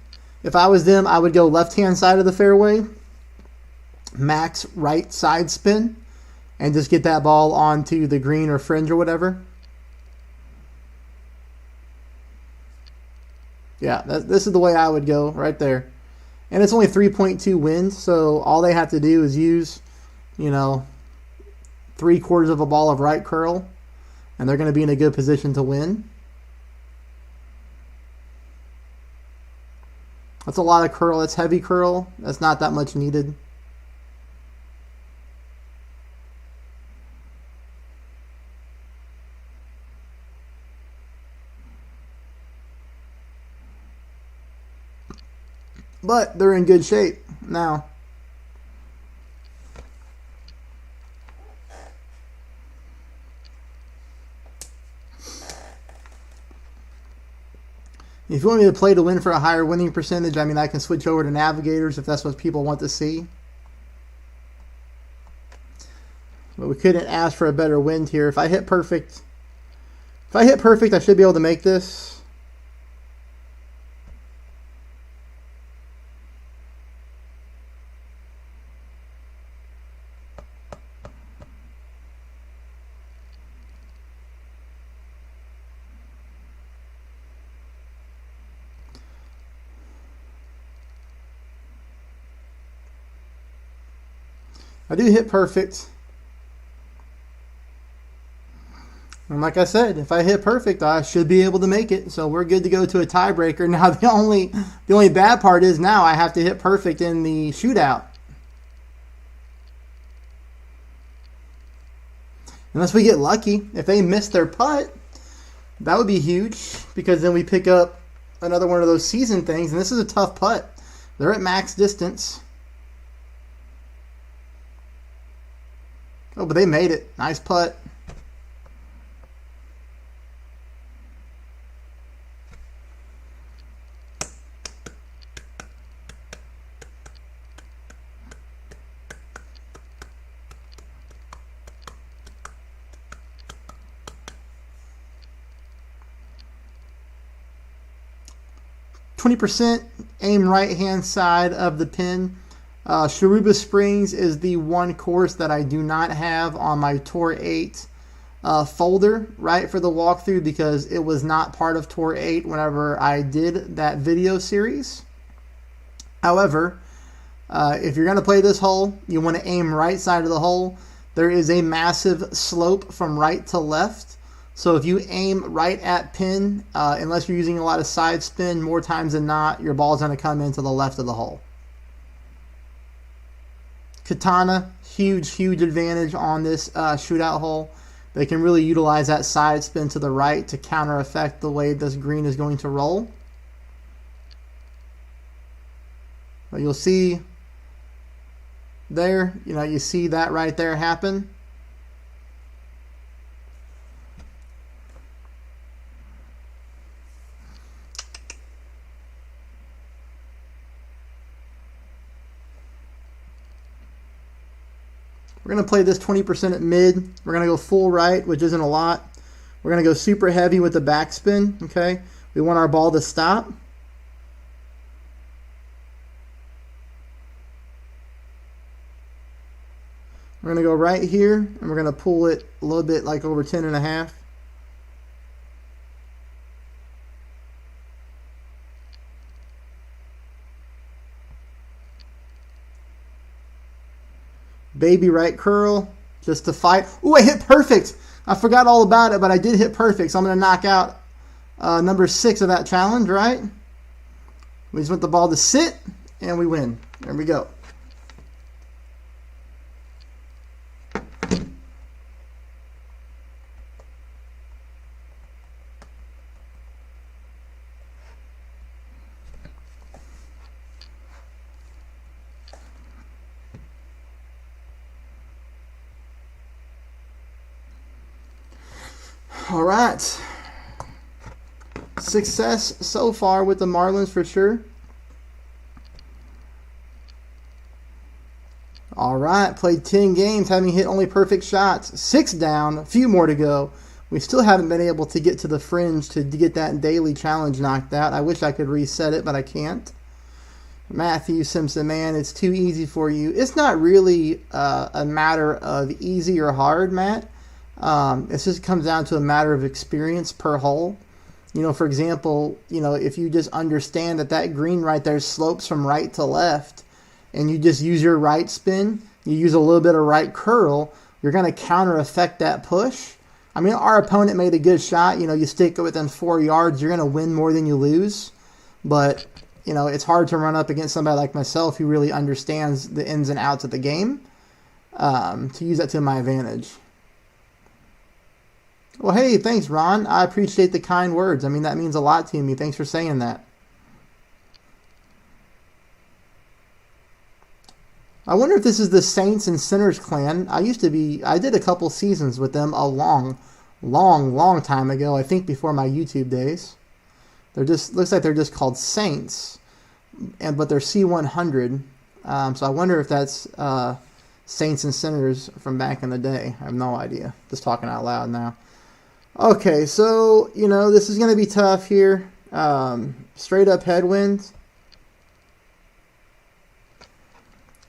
I would go left-hand side of the fairway, max right side spin, and just get that ball onto the green or fringe or whatever. Yeah, this is the way I would go right there. And it's only 3.2 wind, so all they have to do is use, you know, 3/4 of a ball of right curl, and they're going to be in a good position to win. That's a lot of curl. That's heavy curl. That's not that much needed. But they're in good shape now. If you want me to play to win for a higher winning percentage, I mean, I can switch over to navigators if that's what people want to see. But we couldn't ask for a better wind here. If I hit perfect, I should be able to make this. I do hit perfect. And like I said, if I hit perfect, I should be able to make it. So we're good to go to a tiebreaker. Now the only bad part is now I have to hit perfect in the shootout. Unless we get lucky. If they miss their putt, that would be huge, because then we pick up another one of those season things. And this is a tough putt. They're at max distance. Oh, but they made it. Nice putt. 20% aim right-hand side of the pin. Sharuba Springs is the one course that I do not have on my Tour 8 folder, right, for the walkthrough, because it was not part of Tour 8 whenever I did that video series. However, if you're going to play this hole, you want to aim right side of the hole. There is a massive slope from right to left. So if you aim right at pin, unless you're using a lot of side spin, more times than not, your ball's going to come into the left of the hole. Katana, huge advantage on this shootout hole. They can really utilize that side spin to the right to counter effect the way this green is going to roll. But you'll see there, you see that right there happen. We're going to play this 20% at mid. We're going to go full right, which isn't a lot. We're going to go super heavy with the backspin, okay? We want our ball to stop. We're going to go right here, and we're going to pull it a little bit like over 10.5. Baby right curl, just to fight. Ooh, I hit perfect. I forgot all about it, but I did hit perfect. So I'm going to knock out number 6 of that challenge, right? We just want the ball to sit, and we win. There we go. All right. Success so far with the Marlins for sure. All right. Played 10 games, having hit only perfect shots. 6 down, a few more to go. We still haven't been able to get to the fringe to get that daily challenge knocked out. I wish I could reset it, but I can't. Matthew Simpson, man, it's too easy for you. It's not really a matter of easy or hard, Matt. It just comes down to a matter of experience per hole. For example, if you just understand that green right there slopes from right to left, and you just use your right spin, you use a little bit of right curl, you're going to counter effect that push. I mean, our opponent made a good shot. You stick it within 4 yards, you're going to win more than you lose. But, it's hard to run up against somebody like myself who really understands the ins and outs of the game to use that to my advantage. Well, hey, thanks, Ron. I appreciate the kind words. I mean, that means a lot to me. Thanks for saying that. I wonder if this is the Saints and Sinners clan. I did a couple seasons with them a long time ago. I think before my YouTube days. Looks like they're just called Saints, but they're C100. So I wonder if that's Saints and Sinners from back in the day. I have no idea. Just talking out loud now. Okay, so, this is going to be tough here. Straight up headwinds.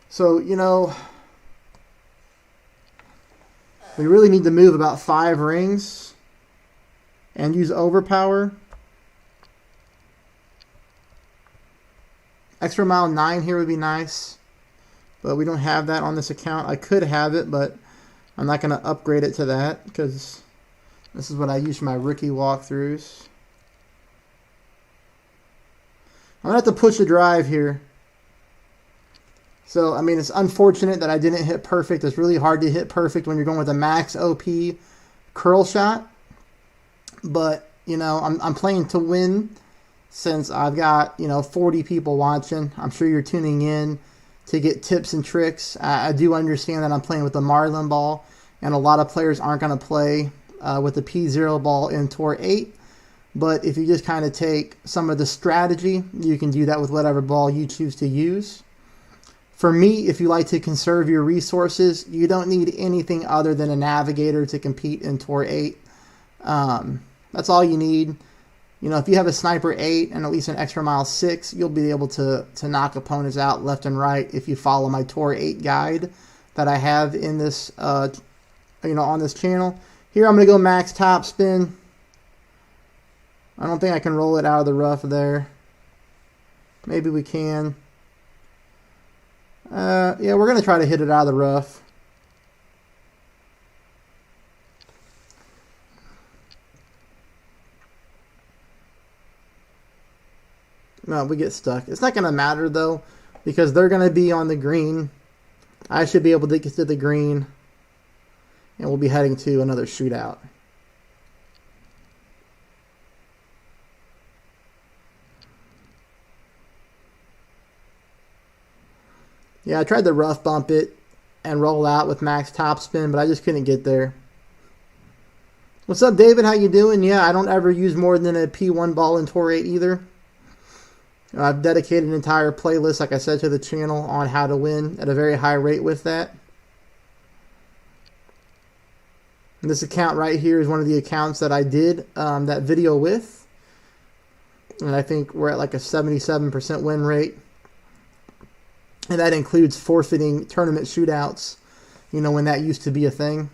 So, we really need to move about 5 rings and use overpower. Extra mile 9 here would be nice, but we don't have that on this account. I could have it, but I'm not going to upgrade it to that because this is what I use for my rookie walkthroughs. I'm going to have to push the drive here. So, I mean, it's unfortunate that I didn't hit perfect. It's really hard to hit perfect when you're going with a max OP curl shot. But, I'm playing to win since I've got, 40 people watching. I'm sure you're tuning in to get tips and tricks. I do understand that I'm playing with the Marlin ball, and a lot of players aren't going to play with the P0 ball in Tour 8. But if you just kind of take some of the strategy, you can do that with whatever ball you choose to use. For me, if you like to conserve your resources, you don't need anything other than a navigator to compete in Tour 8. That's all you need. if you have a sniper 8 and at least an extra mile 6, you'll be able to knock opponents out left and right if you follow my Tor 8 guide that I have in this, on this channel. Here I'm going to go max top spin. I don't think I can roll it out of the rough there. Maybe we can. Yeah, we're going to try to hit it out of the rough. No, we get stuck. It's not going to matter, though, because they're going to be on the green. I should be able to get to the green, and we'll be heading to another shootout. Yeah, I tried to rough bump it and roll out with max top spin, but I just couldn't get there. What's up, David? How you doing? Yeah, I don't ever use more than a P1 ball in Tor 8 either. I've dedicated an entire playlist, like I said, to the channel on how to win at a very high rate with that. And this account right here is one of the accounts that I did that video with. And I think we're at like a 77% win rate. And that includes forfeiting tournament shootouts, when that used to be a thing.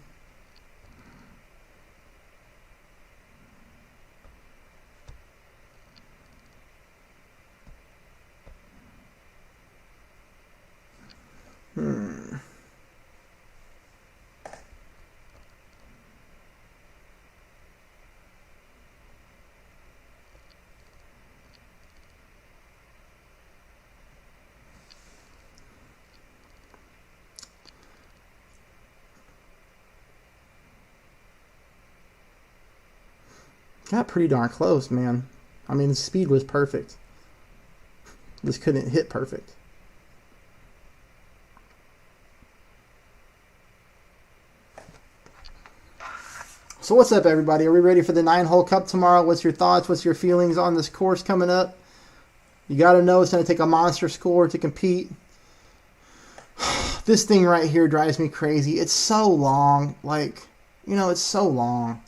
Got pretty darn close, man. I mean, the speed was perfect. Just couldn't hit perfect. So what's up, everybody? Are we ready for the 9-hole cup tomorrow? What's your thoughts? What's your feelings on this course coming up? You got to know it's going to take a monster score to compete. This thing right here drives me crazy. It's so long. It's so long.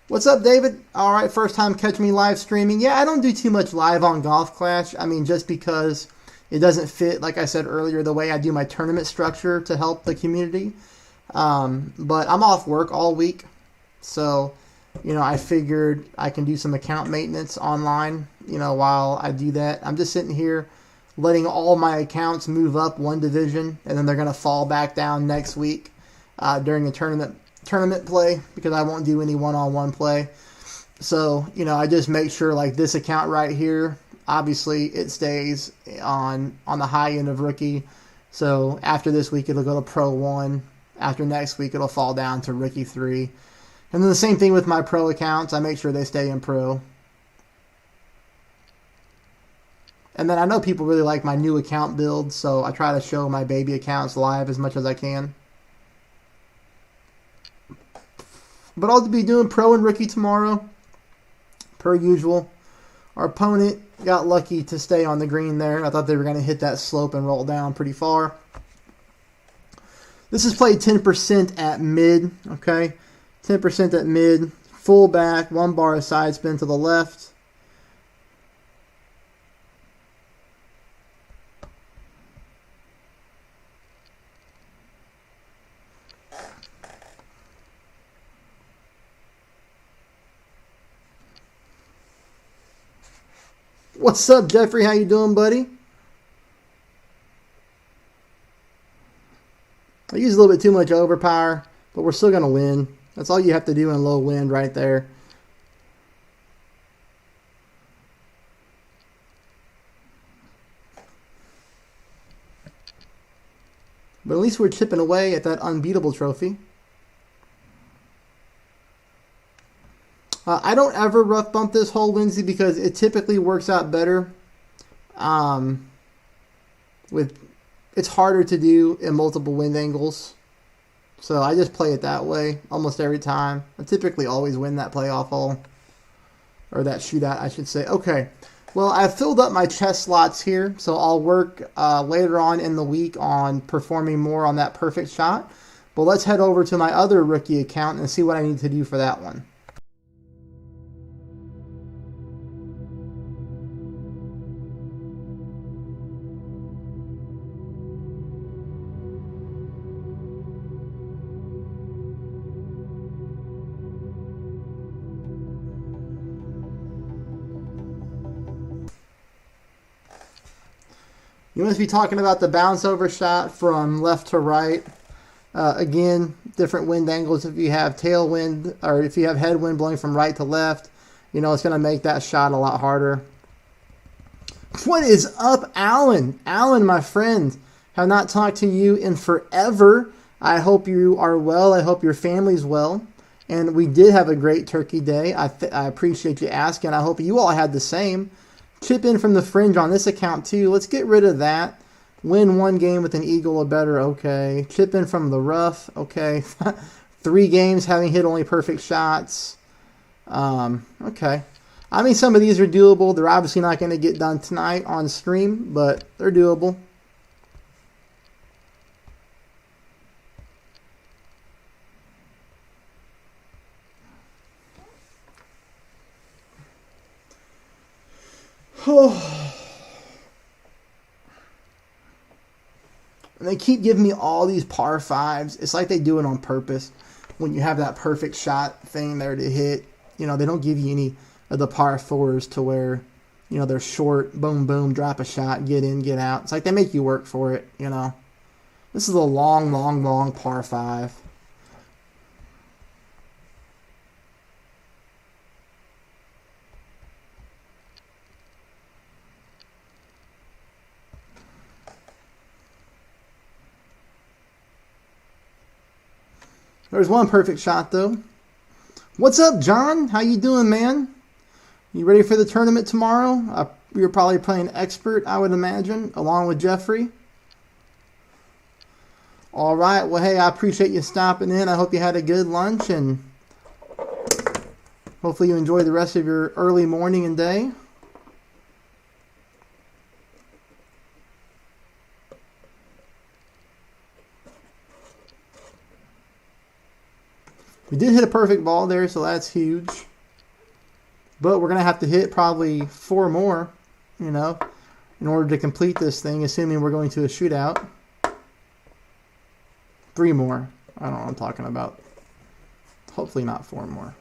What's up, David? All right, first time catch me live streaming. Yeah, I don't do too much live on Golf Clash. I mean, just because it doesn't fit, like I said earlier, the way I do my tournament structure to help the community. But I'm off work all week, so, I figured I can do some account maintenance online, while I do that. I'm just sitting here letting all my accounts move up one division, and then they're going to fall back down next week during the tournament play, because I won't do any one-on-one play. So, I just make sure, like this account right here, obviously it stays on the high end of rookie. So after this week, it'll go to Pro 1. After next week, it'll fall down to Rookie 3. And then the same thing with my Pro accounts. I make sure they stay in Pro. And then I know people really like my new account build, so I try to show my baby accounts live as much as I can. But I'll be doing Pro and Rookie tomorrow, per usual. Our opponent got lucky to stay on the green there. I thought they were going to hit that slope and roll down pretty far. This is played 10% at mid, okay? 10% at mid, full back, 1 bar of side spin to the left. What's up, Jeffrey? How you doing, buddy? I use a little bit too much overpower, but we're still going to win. That's all you have to do in low wind right there. But at least we're chipping away at that unbeatable trophy. I don't ever rough bump this hole, Lindsay, because it typically works out better. It's harder to do in multiple wind angles. So I just play it that way almost every time. I typically always win that playoff hole. Or that shootout, I should say. Okay, Well, I've filled up my chest slots here, so I'll work later on in the week on performing more on that perfect shot. But let's head over to my other rookie account and see what I need to do for that one. You must be talking about the bounce over shot from left to right. Again, different wind angles. If you have tailwind or if you have headwind blowing from right to left, you know, it's going to make that shot a lot harder. What is up, Alan? Alan, my friend, have not talked to you in forever. I hope you are well. I hope your family's well. And we did have a great turkey day. I appreciate you asking. I hope you all had the same. Chip in from the fringe on this account too. Let's get rid of that. Win one game with an eagle or better. Okay. Chip in from the rough. Okay. 3 games having hit only perfect shots. Okay. I mean, some of these are doable. They're obviously not going to get done tonight on stream, but they're doable. And they keep giving me all these par 5s. It's like they do it on purpose. When you have that perfect shot thing there to hit, you know, they don't give you any of the par 4s to where, you know, they're short, boom, boom, drop a shot, get in, get out. It's like they make you work for it, you know. This is a long, long, long par 5. There's one perfect shot, though. What's up, John? How you doing, man? You ready for the tournament tomorrow? You're probably playing expert, I would imagine, along with Jeffrey. All right. Well, hey, I appreciate you stopping in. I hope you had a good lunch, and hopefully you enjoy the rest of your early morning and day. We did hit a perfect ball there, so that's huge. But we're going to have to hit probably 4 more, you know, in order to complete this thing, assuming we're going to a shootout. 3 more. I don't know what I'm talking about. Hopefully not 4 more.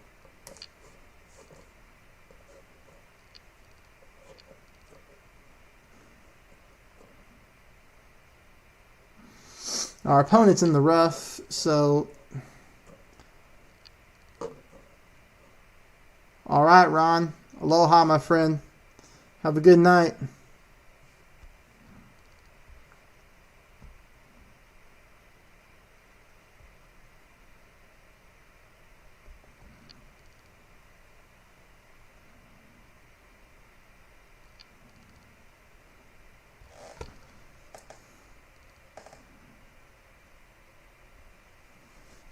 Our opponent's in the rough, so... All right, Ron. Aloha, my friend. Have a good night.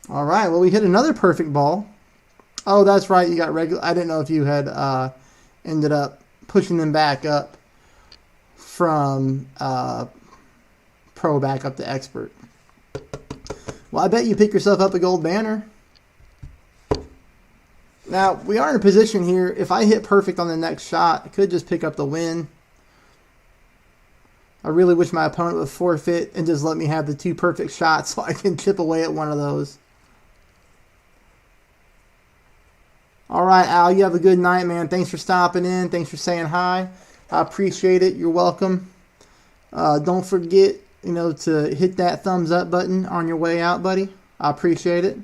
All right. Well, we hit another perfect ball. Oh, that's right. You got regular. I didn't know if you had ended up pushing them back up from pro back up to expert. Well, I bet you pick yourself up a gold banner. Now, we are in a position here. If I hit perfect on the next shot, I could just pick up the win. I really wish my opponent would forfeit and just let me have the 2 perfect shots so I can chip away at one of those. All right, Al, you have a good night, man. Thanks for stopping in. Thanks for saying hi. I appreciate it. You're welcome. Don't forget, you know, to hit that thumbs up button on your way out, buddy. I appreciate it.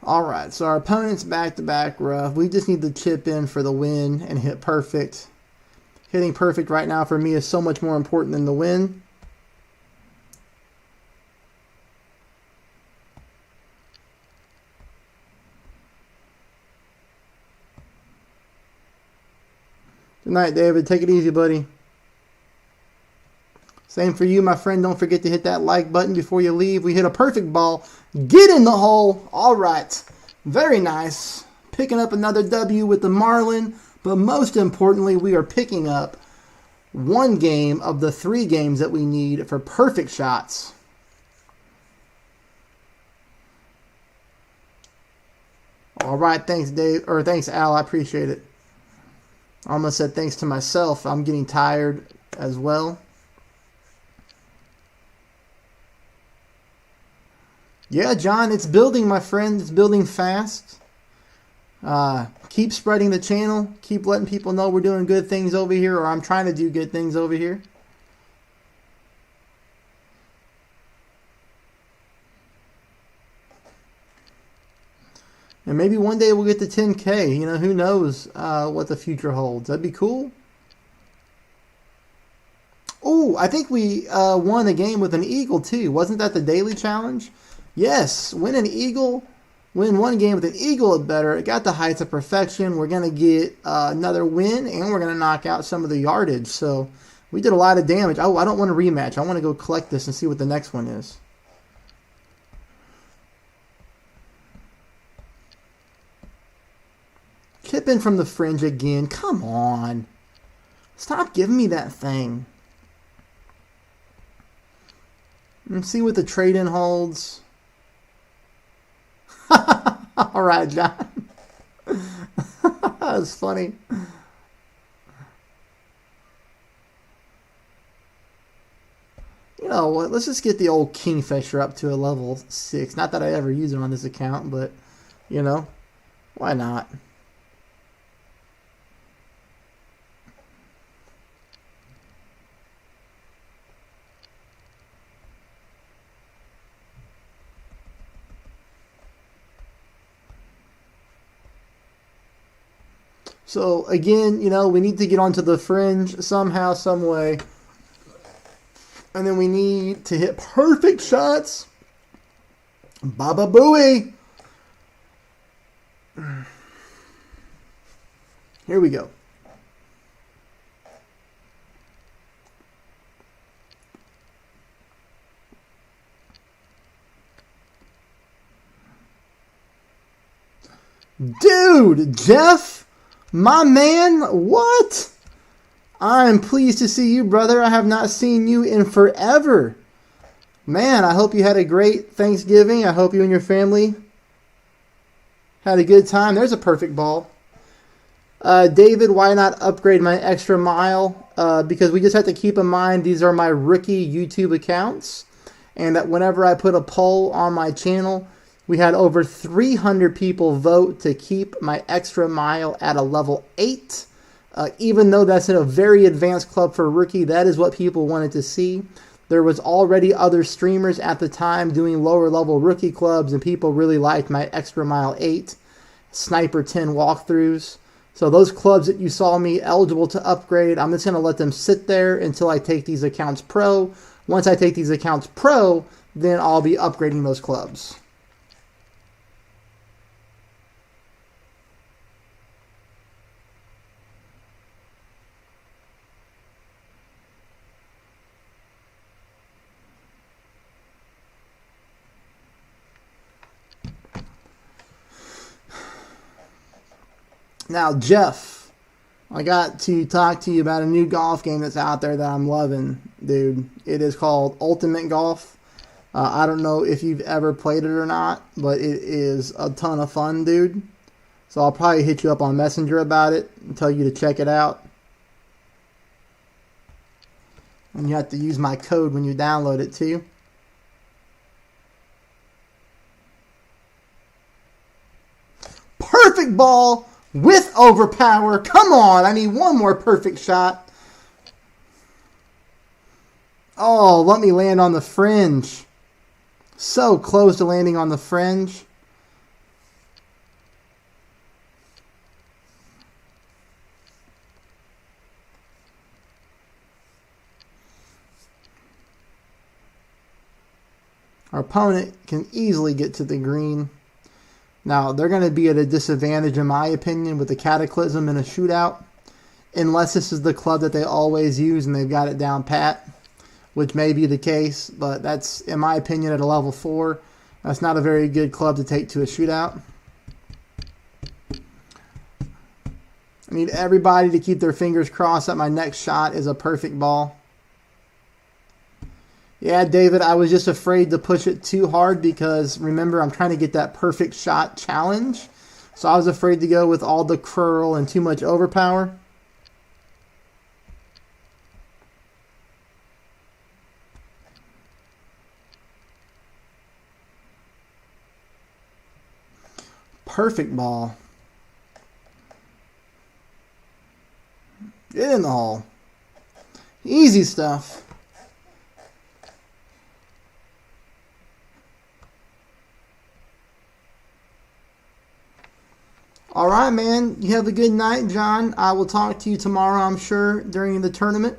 All right, so our opponent's back-to-back rough. We just need to chip in for the win and hit perfect. Hitting perfect right now for me is so much more important than the win. Good night, David. Take it easy, buddy. Same for you, my friend. Don't forget to hit that like button before you leave. We hit a perfect ball. Get in the hole. All right. Very nice. Picking up another W with the Marlin. But most importantly, we are picking up one game of the 3 games that we need for perfect shots. All right. Thanks, Dave. Or thanks, Al. I appreciate it. I almost said thanks to myself. I'm getting tired as well. Yeah, John, it's building, my friend. It's building fast. Keep spreading the channel. Keep letting people know we're doing good things over here, or I'm trying to do good things over here. And maybe one day we'll get to 10K. You know, who knows what the future holds. That'd be cool. Oh, I think we won a game with an eagle, too. Wasn't that the daily challenge? Yes, win one game with an eagle or better. It got the heights of perfection. We're going to get another win, and we're going to knock out some of the yardage. So we did a lot of damage. Oh, I don't want to rematch. I want to go collect this and see what the next one is. Chip in from the fringe again. Come on. Stop giving me that thing. Let's see what the trade-in holds. All right, John. That's funny. You know what? Let's just get the old Kingfisher up to a level 6. Not that I ever use it on this account, but, you know, why not? So, again, you know, we need to get onto the fringe somehow, some way. And then we need to hit perfect shots. Baba Booey. Here we go. Dude, Jeff? My man, what? I'm pleased to see you, brother. I have not seen you in forever. Man, I hope you had a great Thanksgiving. I hope you and your family had a good time. There's a perfect ball. David, why not upgrade my extra mile? Because we just have to keep in mind these are my rookie YouTube accounts. And that whenever I put a poll on my channel, we had over 300 people vote to keep my extra mile at a level 8. Even though that's in a very advanced club for rookie, that is what people wanted to see. There was already other streamers at the time doing lower level rookie clubs, and people really liked my extra mile 8, sniper 10 walkthroughs. So those clubs that you saw me eligible to upgrade, I'm just going to let them sit there until I take these accounts pro. Once I take these accounts pro, then I'll be upgrading those clubs. Now, Jeff, I got to talk to you about a new golf game that's out there that I'm loving, dude. It is called Ultimate Golf. I don't know if you've ever played it or not, but it is a ton of fun, dude. So I'll probably hit you up on Messenger about it and tell you to check it out. And you have to use my code when you download it, too. Perfect ball! With overpower. Come on. I need one more perfect shot. Oh, let me land on the fringe. So close to landing on the fringe. Our opponent can easily get to the green. Now, they're going to be at a disadvantage, in my opinion, with the Cataclysm in a shootout. Unless this is the club that they always use and they've got it down pat. which may be the case, but that's, in my opinion, at a level 4. That's not a very good club to take to a shootout. I need everybody to keep their fingers crossed that my next shot is a perfect ball. Yeah, David, I was just afraid to push it too hard because, remember, I'm trying to get that perfect shot challenge. So I was afraid to go with all the curl and too much overpower. Perfect ball. Get in the hole. Easy stuff. All right, man. You have a good night, John. I will talk to you tomorrow, I'm sure, during the tournament.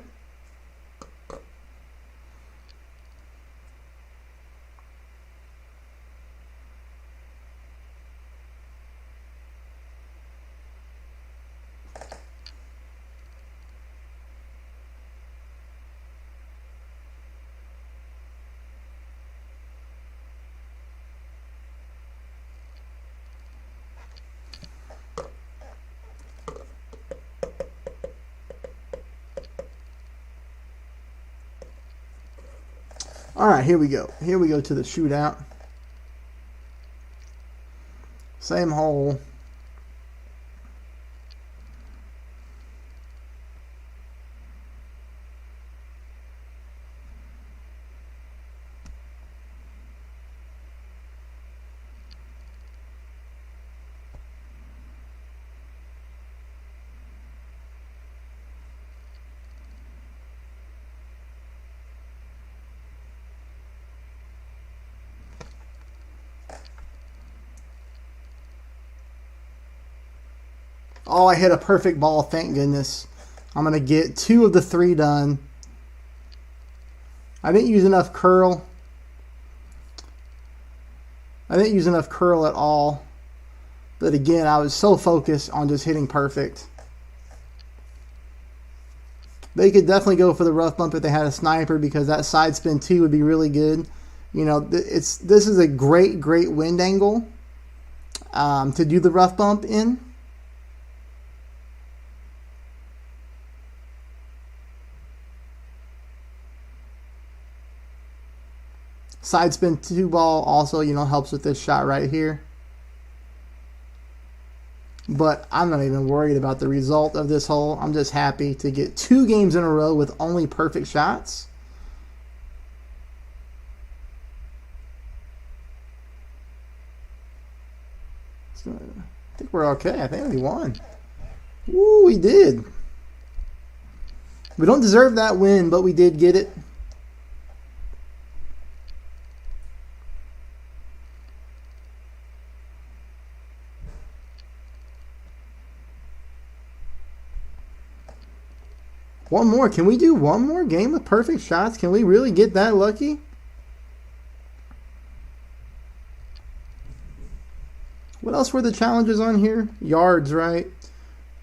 All right, here we go. Here we go to the shootout. Same hole. Oh, I hit a perfect ball, thank goodness. I'm going to get 2 of the 3 done. I didn't use enough curl. I didn't use enough curl at all. But again, I was so focused on just hitting perfect. They could definitely go for the rough bump if they had a sniper because that side spin 2 would be really good. You know, this is a great wind angle to do the rough bump in. Side spin 2 ball also, you know, helps with this shot right here. But I'm not even worried about the result of this hole. I'm just happy to get 2 games in a row with only perfect shots. So, I think we're okay. I think we won. Woo, we did. We don't deserve that win, but we did get it. One more. Can we do one more game with perfect shots? Can we really get that lucky? What else were the challenges on here? Yards, right?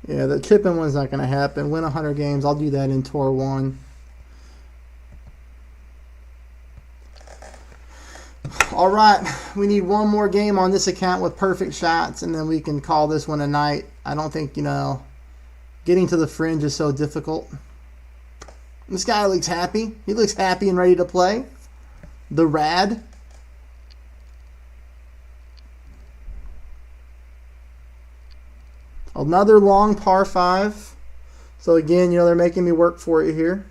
Yeah, the chipping one's not going to happen. Win 100 games. I'll do that in Tour 1. All right. We need one more game on this account with perfect shots, and then we can call this one a night. I don't think, you know, getting to the fringe is so difficult. This guy looks happy. He looks happy and ready to play. The Rad. Another long par 5. So again, you know, they're making me work for it here.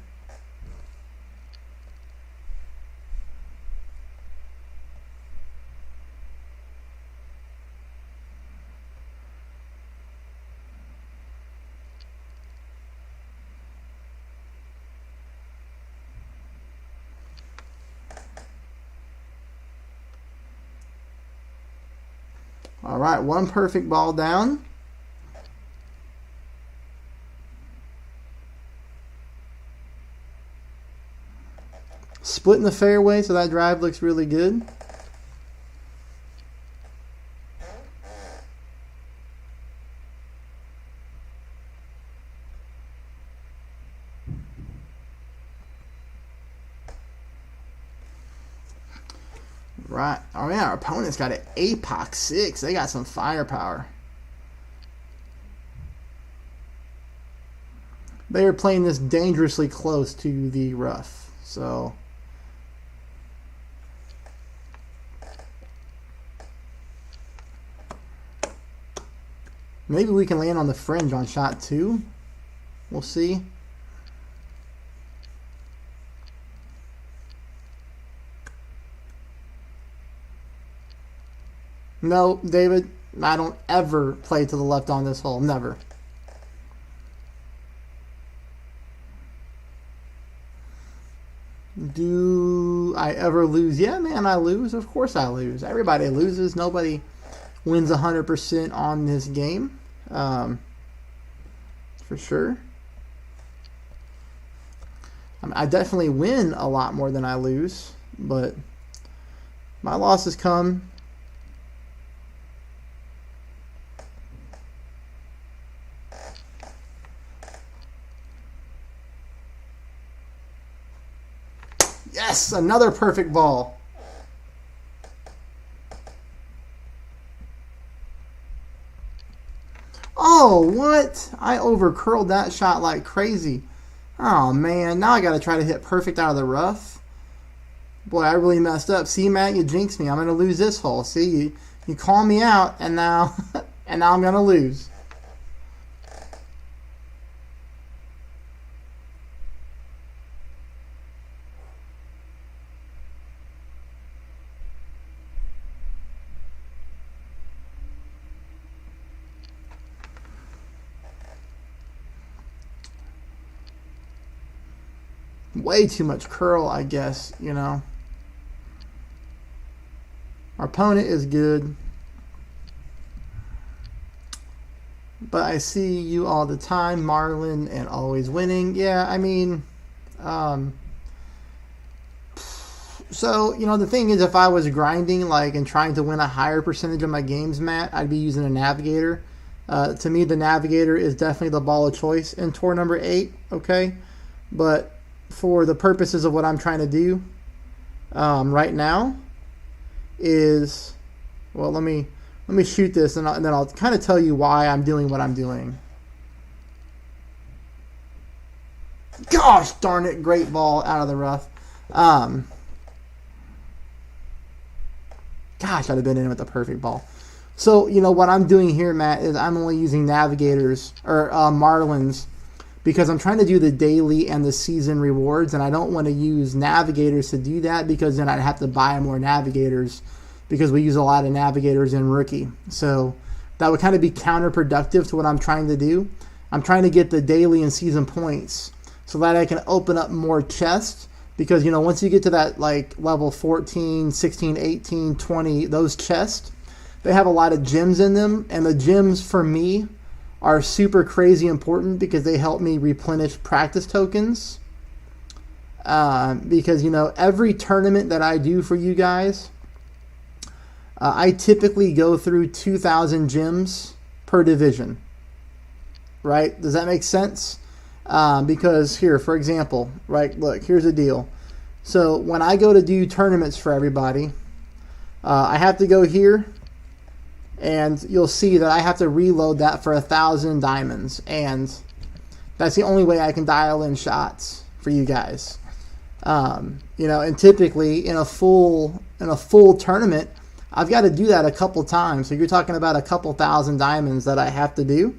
All right, one perfect ball down. Split in the fairway, so that drive looks really good. Right. Oh, yeah, our opponent's got an APOC 6. They got some firepower. They are playing this dangerously close to the rough. So maybe we can land on the fringe on shot 2. We'll see. No, David, I don't ever play to the left on this hole. Never. Do I ever lose? Yeah, man, I lose. Of course I lose. Everybody loses. Nobody wins 100% on this game. For sure. I definitely win a lot more than I lose, but my losses come. Yes, another perfect ball. Oh, what? I overcurled that shot like crazy. Oh, man. Now I got to try to hit perfect out of the rough. Boy, I really messed up. See, Matt, you jinxed me. I'm going to lose this hole. See, you call me out, and now, and now I'm going to lose. Way too much curl, I guess, you know. Our opponent is good. But I see you all the time, Marlon, and always winning. Yeah, I mean, so, you know, the thing is, if I was grinding, like, and trying to win a higher percentage of my games, Matt, I'd be using a navigator. To me, the navigator is definitely the ball of choice in tour number 8, okay? But for the purposes of what I'm trying to do right now is, well, let me shoot this, and then I'll kind of tell you why I'm doing what I'm doing. Gosh darn it, great ball out of the rough. Gosh, I'd have been in with the perfect ball. So, you know, what I'm doing here, Matt, is I'm only using navigators, or Marlins, because I'm trying to do the daily and the season rewards, and I don't want to use navigators to do that, because then I'd have to buy more navigators, because we use a lot of navigators in rookie. So that would kind of be counterproductive to what I'm trying to do. I'm trying to get the daily and season points so that I can open up more chests, because, you know, once you get to that, like, level 14, 16, 18, 20, those chests, they have a lot of gems in them, and the gems for me are super crazy important because they help me replenish practice tokens. Because, you know, every tournament that I do for you guys, I typically go through 2,000 gems per division. Right? Does that make sense? Because here, for example, right, look, here's the deal. So when I go to do tournaments for everybody, I have to go here, and you'll see that I have to reload that for 1,000 diamonds, and that's the only way I can dial in shots for you guys. You know, and typically in a full tournament, I've got to do that a couple times. So you're talking about a couple thousand diamonds that I have to do.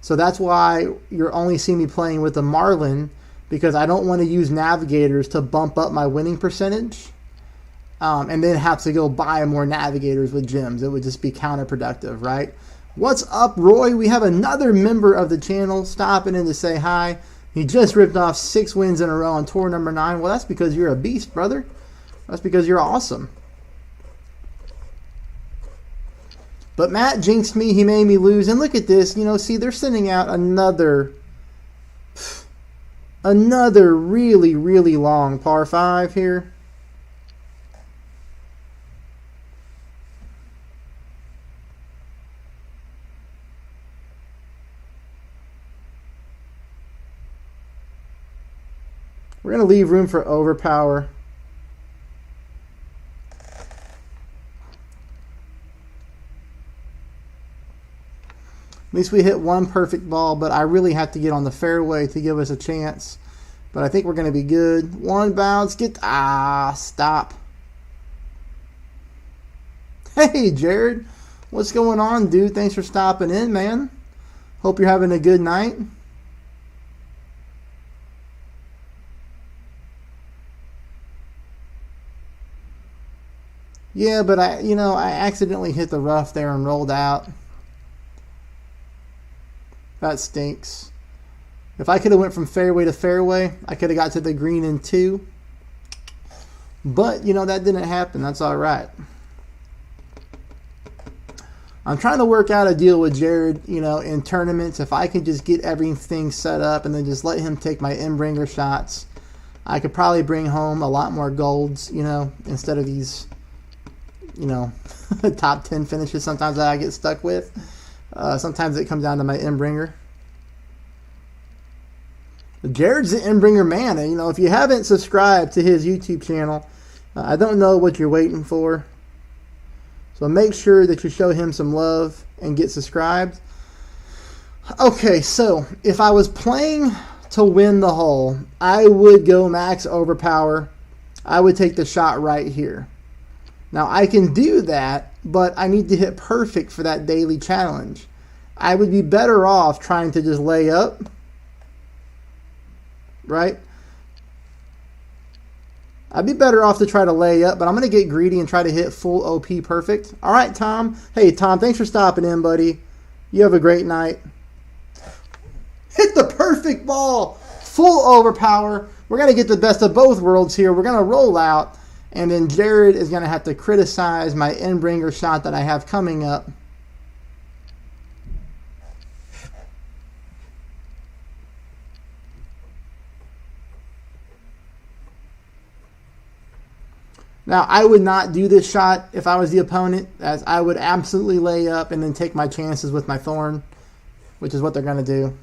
So that's why you're only seeing me playing with the Marlin, because I don't want to use navigators to bump up my winning percentage. And then have to go buy more navigators with gems. It would just be counterproductive, right? What's up, Roy? We have another member of the channel stopping in to say hi. He just ripped off 6 wins in a row on tour number 9. Well, that's because you're a beast, brother. That's because you're awesome. But Matt jinxed me. He made me lose. And look at this. You know, see, they're sending out another really, really long par 5 here. We're going to leave room for overpower. least we hit one perfect ball, but I really have to get on the fairway to give us a chance. But I think we're going to be good. One bounce, stop. Hey, Jared. What's going on, dude? Thanks for stopping in, man. Hope you're having a good night. Yeah, but I accidentally hit the rough there and rolled out. That stinks. If I could have went from fairway to fairway, I could have got to the green in 2. But, that didn't happen. That's all right. I'm trying to work out a deal with Jared, in tournaments. If I could just get everything set up and then just let him take my in-bringer shots, I could probably bring home a lot more golds, instead of these, top 10 finishes sometimes that I get stuck with. Sometimes it comes down to my in-bringer. Jared's the in-bringer man. And, if you haven't subscribed to his YouTube channel, I don't know what you're waiting for. So make sure that you show him some love and get subscribed. Okay, so if I was playing to win the hole, I would go max overpower. I would take the shot right here. Now, I can do that, but I need to hit perfect for that daily challenge. I would be better off trying to just lay up, right? I'd be better off to try to lay up, but I'm going to get greedy and try to hit full OP perfect. All right, Tom. Hey, Tom, thanks for stopping in, buddy. You have a great night. Hit the perfect ball. Full overpower. We're going to get the best of both worlds here. We're going to roll out, and then Jared is going to have to criticize my in-bringer shot that I have coming up. Now, I would not do this shot if I was the opponent, as I would absolutely lay up and then take my chances with my thorn, which is what they're going to do.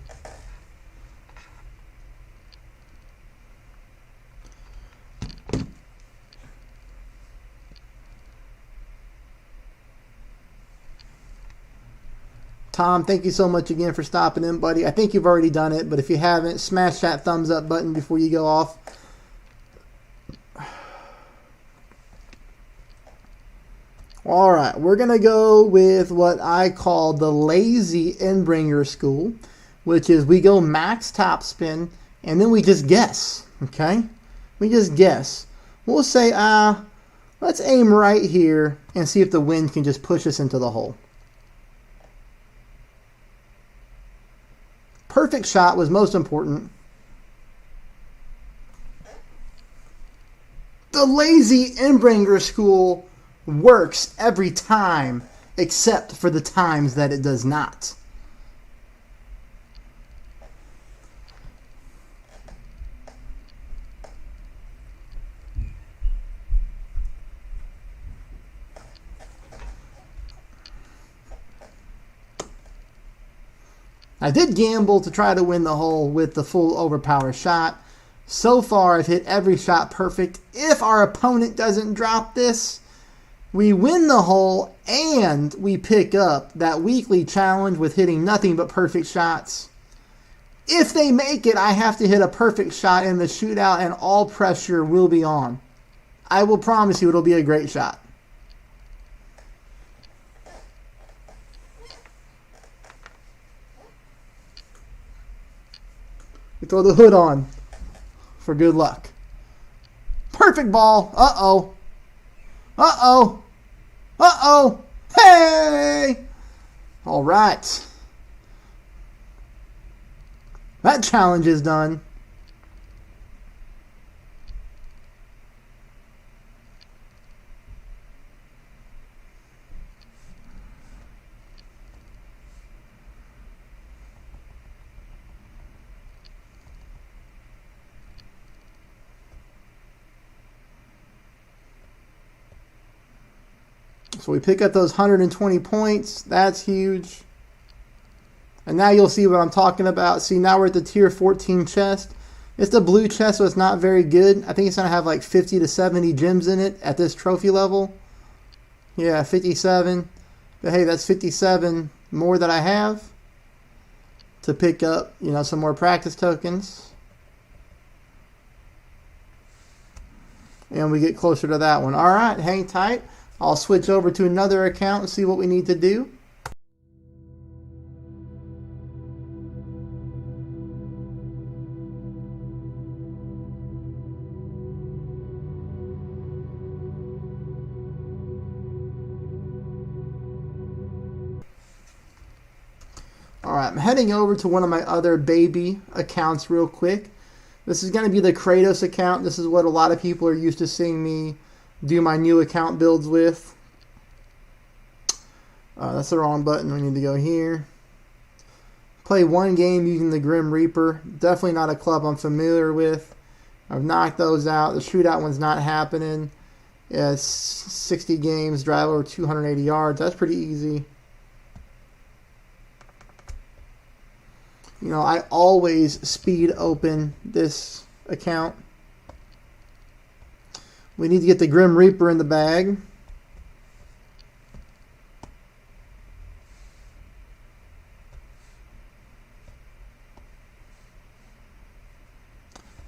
Tom, thank you so much again for stopping in, buddy. I think you've already done it, but if you haven't, smash that thumbs up button before you go off. All right, we're going to go with what I call the lazy in-bringer school, which is we go max topspin, and then we just guess, okay? We just guess. We'll say, let's aim right here and see if the wind can just push us into the hole. Perfect shot was most important. The lazy in-bringer school works every time, except for the times that it does not. I did gamble to try to win the hole with the full overpower shot. So far, I've hit every shot perfect. If our opponent doesn't drop this, we win the hole and we pick up that weekly challenge with hitting nothing but perfect shots. If they make it, I have to hit a perfect shot in the shootout and all pressure will be on. I will promise you it'll be a great shot. We throw the hood on for good luck. Perfect ball. Uh-oh. Uh-oh. Uh-oh. Hey! All right. That challenge is done. So we pick up those 120 points. That's huge. And now you'll see what I'm talking about. See, now we're at the tier 14 chest. It's the blue chest, so it's not very good. I think it's going to have like 50 to 70 gems in it at this trophy level. Yeah, 57. But hey, that's 57 more that I have. to pick up, you know, some more practice tokens. And we get closer to that one. All right, hang tight. I'll switch over to another account and see what we need to do. Alright, I'm heading over to one of my other baby accounts real quick. This is going to be the Kratos account. This is what a lot of people are used to seeing me do my new account builds with. That's the wrong button. We need to go here. Play one game using the Grim Reaper. Definitely not a club I'm familiar with. I've knocked those out. The shootout one's not happening. Yeah, 60 games, drive over 280 yards. That's pretty easy. You know, I always speed open this account. We need to get the Grim Reaper in the bag.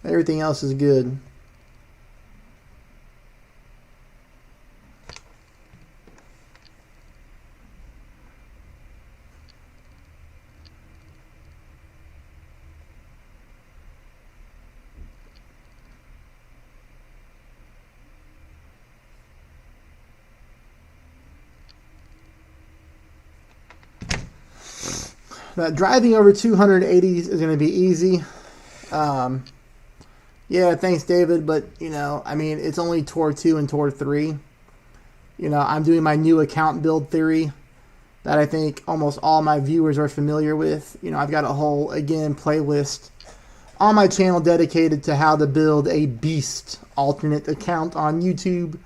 Everything else is good. Now, driving over 280 is going to be easy. Yeah, thanks, David. But, you know, I mean, it's only Tour 2 and Tour 3. You know, I'm doing my new account build theory that I think almost all my viewers are familiar with. You know, I've got a whole, again, playlist on my channel dedicated to how to build a beast alternate account on YouTube,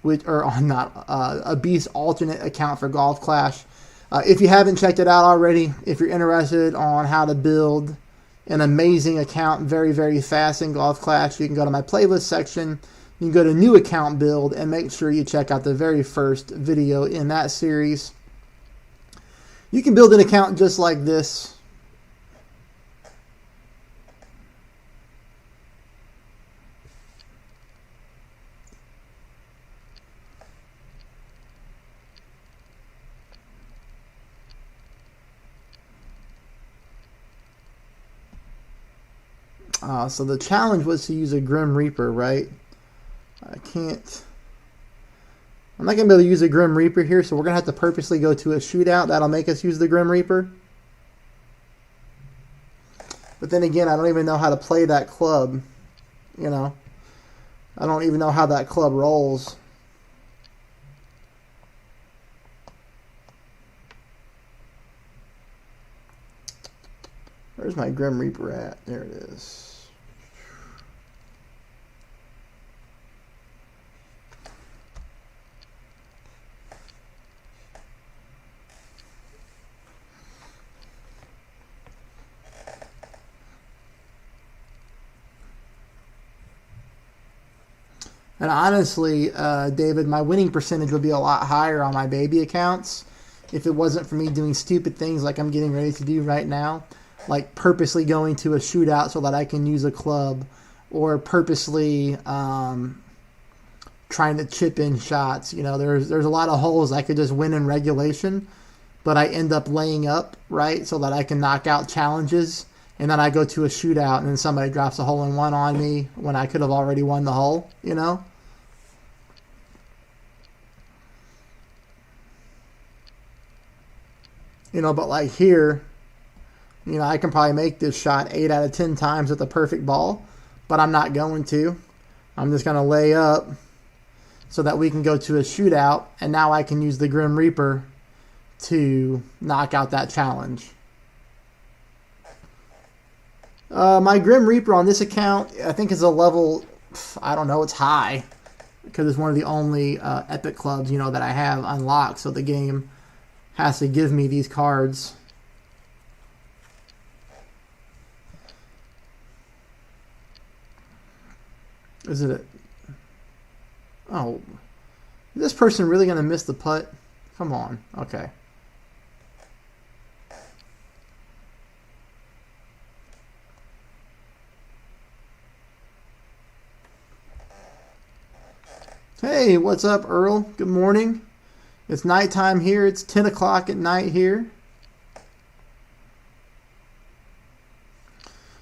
a beast alternate account for Golf Clash. If you haven't checked it out already, if you're interested on how to build an amazing account very, very fast in Golf Clash, you can go to my playlist section. You can go to new account build and make sure you check out the very first video in that series. You can build an account just like this. So the challenge was to use a Grim Reaper, right? I'm not going to be able to use a Grim Reaper here, so we're going to have to purposely go to a shootout. That'll make us use the Grim Reaper. But then again, I don't even know how to play that club. You know, I don't even know how that club rolls. Where's my Grim Reaper at? There it is. And honestly, David, my winning percentage would be a lot higher on my baby accounts if it wasn't for me doing stupid things like I'm getting ready to do right now. Like purposely going to a shootout so that I can use a club, or purposely trying to chip in shots. You know, there's a lot of holes I could just win in regulation, but I end up laying up, right, so that I can knock out challenges, and then I go to a shootout and then somebody drops a hole-in-one on me when I could have already won the hole, you know? You know, but like here, you know, I can probably make this shot 8 out of 10 times with the perfect ball, but I'm not going to. I'm just going to lay up so that we can go to a shootout, and now I can use the Grim Reaper to knock out that challenge. My Grim Reaper on this account, I think is a level, I don't know, it's high, because it's one of the only epic clubs, you know, that I have unlocked, so the game has to give me these cards. Is it oh, is this person really going to miss the putt? Come on. Okay. Hey, what's up, Earl? Good morning. It's nighttime here. It's 10 o'clock at night here.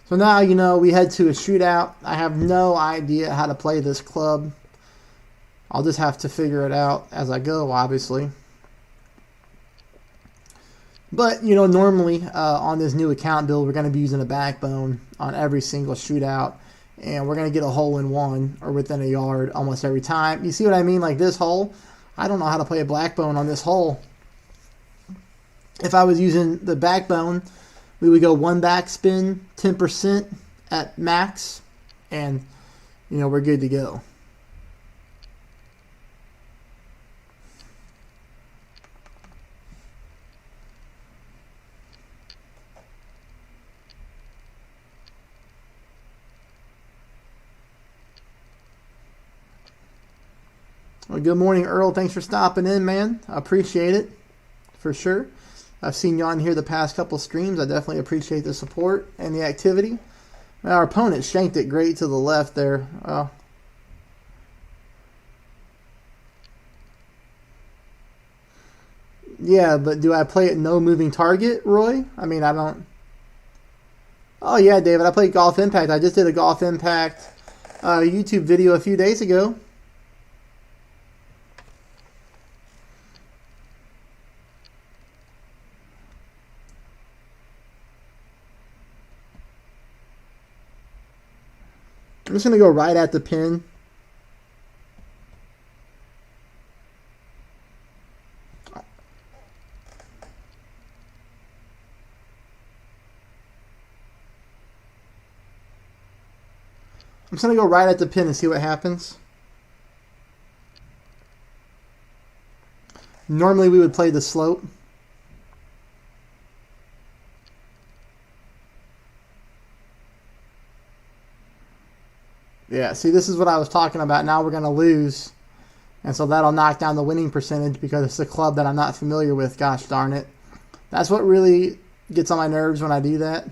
So now, we head to a shootout. I have no idea how to play this club. I'll just have to figure it out as I go, obviously. But, normally on this new account build, we're going to be using a backbone on every single shootout. And we're going to get a hole in one or within a yard almost every time. You see what I mean? Like this hole, I don't know how to play a backbone on this hole. If I was using the backbone, we would go one backspin, 10% at max, and, we're good to go. Well, good morning, Earl. Thanks for stopping in, man. I appreciate it, for sure. I've seen you on here the past couple streams. I definitely appreciate the support and the activity. Our opponent shanked it great to the left there. Yeah, but do I play it no moving target, Roy? I mean, I don't... Oh, yeah, David, I played Golf Impact. I just did a Golf Impact YouTube video a few days ago. I'm just going to go right at the pin. I'm just going to go right at the pin and see what happens. Normally we would play the slope. Yeah, see, this is what I was talking about. Now we're going to lose. And so that'll knock down the winning percentage because it's a club that I'm not familiar with. Gosh darn it. That's what really gets on my nerves when I do that.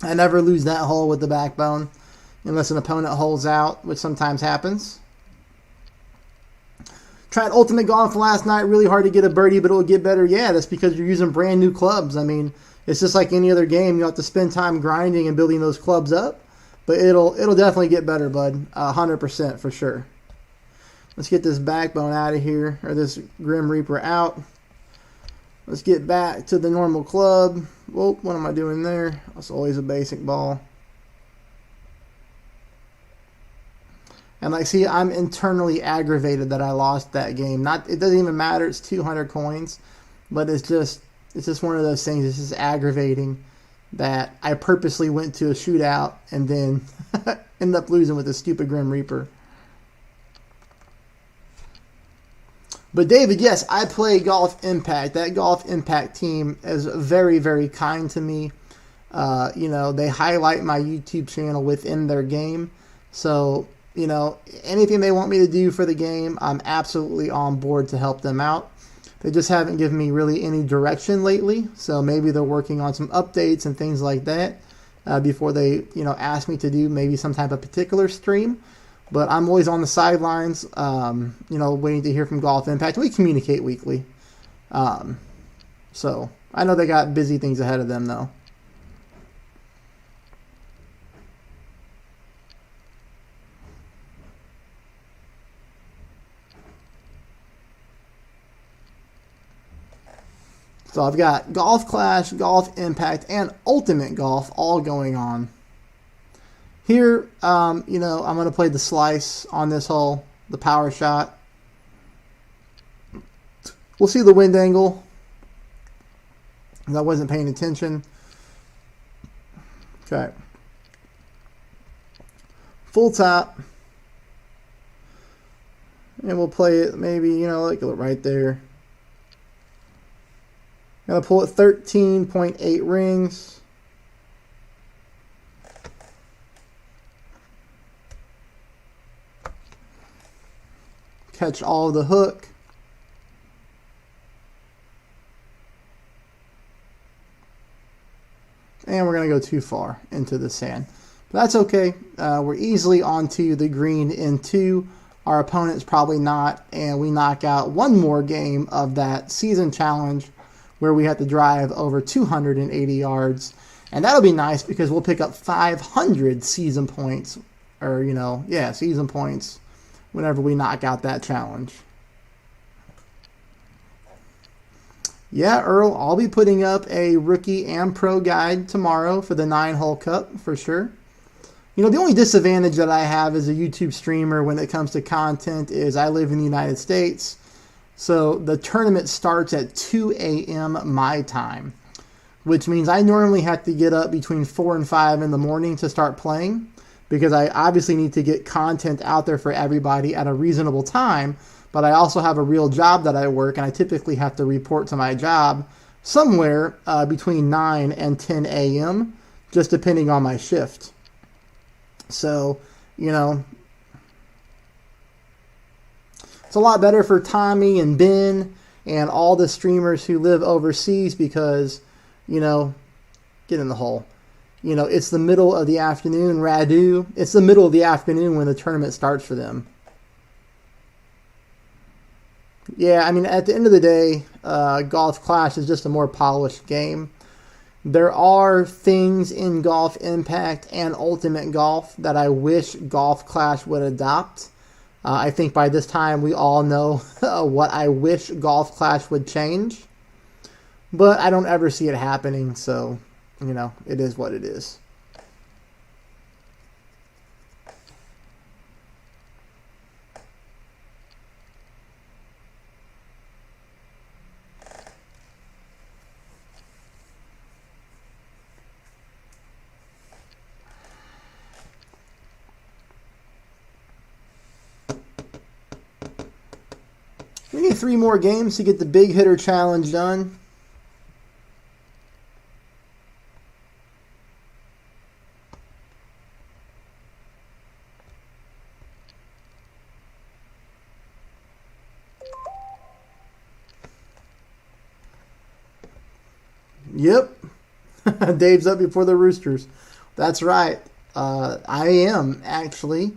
I never lose that hole with the backbone unless an opponent holes out, which sometimes happens. Tried Ultimate Golf last night. Really hard to get a birdie, but it'll get better. Yeah, that's because you're using brand new clubs. I mean, it's just like any other game. You have to spend time grinding and building those clubs up. But it'll definitely get better, bud. 100% for sure. Let's get this backbone out of here, or this Grim Reaper out. Let's get back to the normal club. Whoa, what am I doing there? That's always a basic ball. And like, see, I'm internally aggravated that I lost that game. It doesn't even matter. It's 200 coins, but it's just one of those things. It's just aggravating that I purposely went to a shootout and then ended up losing with a stupid Grim Reaper. But David, yes, I play Golf Impact. That Golf Impact team is very, very kind to me. They highlight my YouTube channel within their game. So, anything they want me to do for the game, I'm absolutely on board to help them out. They just haven't given me really any direction lately. So maybe they're working on some updates and things like that before they, ask me to do maybe some type of particular stream. But I'm always on the sidelines, waiting to hear from Golf Impact. We communicate weekly. So I know they got busy things ahead of them, though. So I've got Golf Clash, Golf Impact, and Ultimate Golf all going on. Here, I'm going to play the slice on this hole, the power shot. We'll see the wind angle. I wasn't paying attention. Okay. Full top. And we'll play it maybe, like right there. Going to pull it 13.8 rings. Catch all of the hook. And we're going to go too far into the sand. But that's okay. We're easily onto the green in 2. Our opponent's probably not, and we knock out one more game of that season challenge where we have to drive over 280 yards. And that'll be nice because we'll pick up 500 season points, or, season points whenever we knock out that challenge. Yeah, Earl, I'll be putting up a rookie and pro guide tomorrow for the 9-hole cup for sure. The only disadvantage that I have as a YouTube streamer when it comes to content is I live in the United States. So the tournament starts at 2 a.m. my time, which means I normally have to get up between 4 and 5 in the morning to start playing because I obviously need to get content out there for everybody at a reasonable time. But I also have a real job that I work, and I typically have to report to my job somewhere between 9 and 10 a.m., just depending on my shift. So, it's a lot better for Tommy and Ben and all the streamers who live overseas because, get in the hole. It's the middle of the afternoon, Radu. It's the middle of the afternoon when the tournament starts for them. Yeah, at the end of the day, Golf Clash is just a more polished game. There are things in Golf Impact and Ultimate Golf that I wish Golf Clash would adopt. I think by this time we all know what I wish Golf Clash would change. But I don't ever see it happening, so, it is what it is. We need 3 more games to get the big hitter challenge done. Yep. Dave's up before the Roosters. That's right. I am, actually.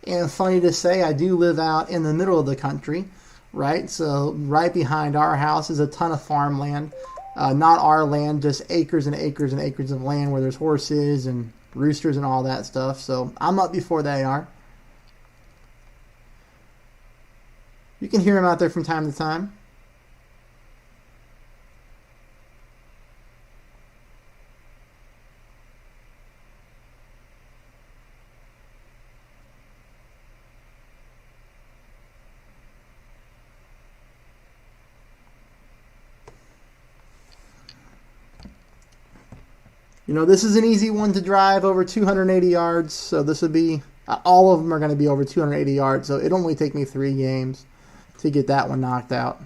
And funny to say, I do live out in the middle of the country. Right, so right behind our house is a ton of farmland. Not our land, just acres and acres and acres of land where there's horses and roosters and all that stuff. So I'm up before they are. You can hear them out there from time to time. This is an easy one to drive over 280 yards. So this would be, all of them are going to be over 280 yards. So it'll only take me 3 games to get that one knocked out.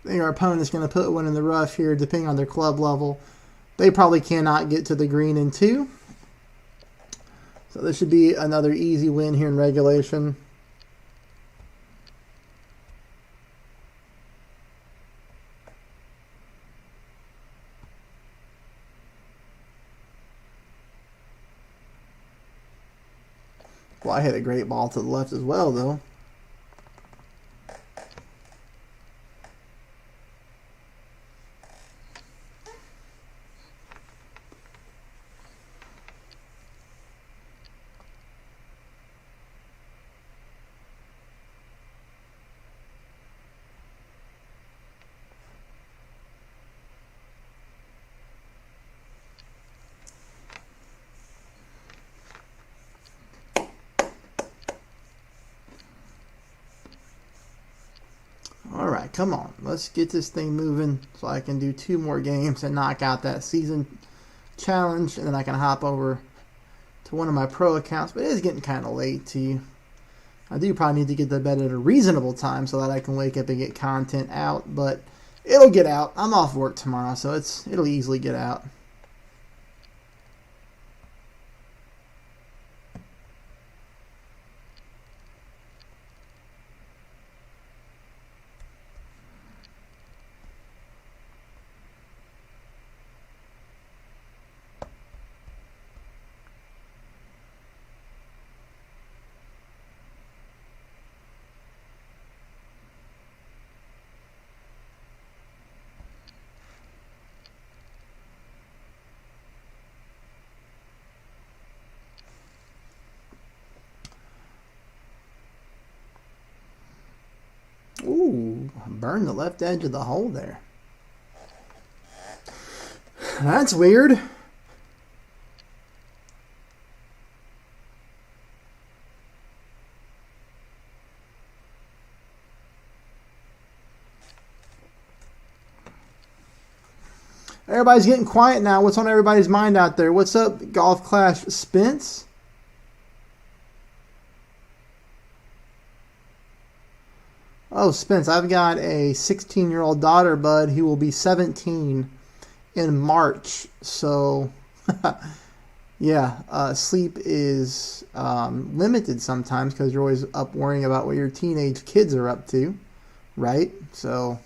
I think our opponent is going to put one in the rough here, depending on their club level. They probably cannot get to the green in 2. So this should be another easy win here in regulation. Well, I hit a great ball to the left as well, though. Alright, come on. Let's get this thing moving so I can do 2 more games and knock out that season challenge, and then I can hop over to one of my pro accounts. But it is getting kind of late too. I do probably need to get to bed at a reasonable time so that I can wake up and get content out, but it'll get out. I'm off work tomorrow, so it'll easily get out. Burn the left edge of the hole there. That's weird. Everybody's getting quiet now. What's on everybody's mind out there? What's up, Golf Clash Spence? Oh, Spence, I've got a 16-year-old daughter, bud, who will be 17 in March. So, yeah, sleep is limited sometimes because you're always up worrying about what your teenage kids are up to, right? So,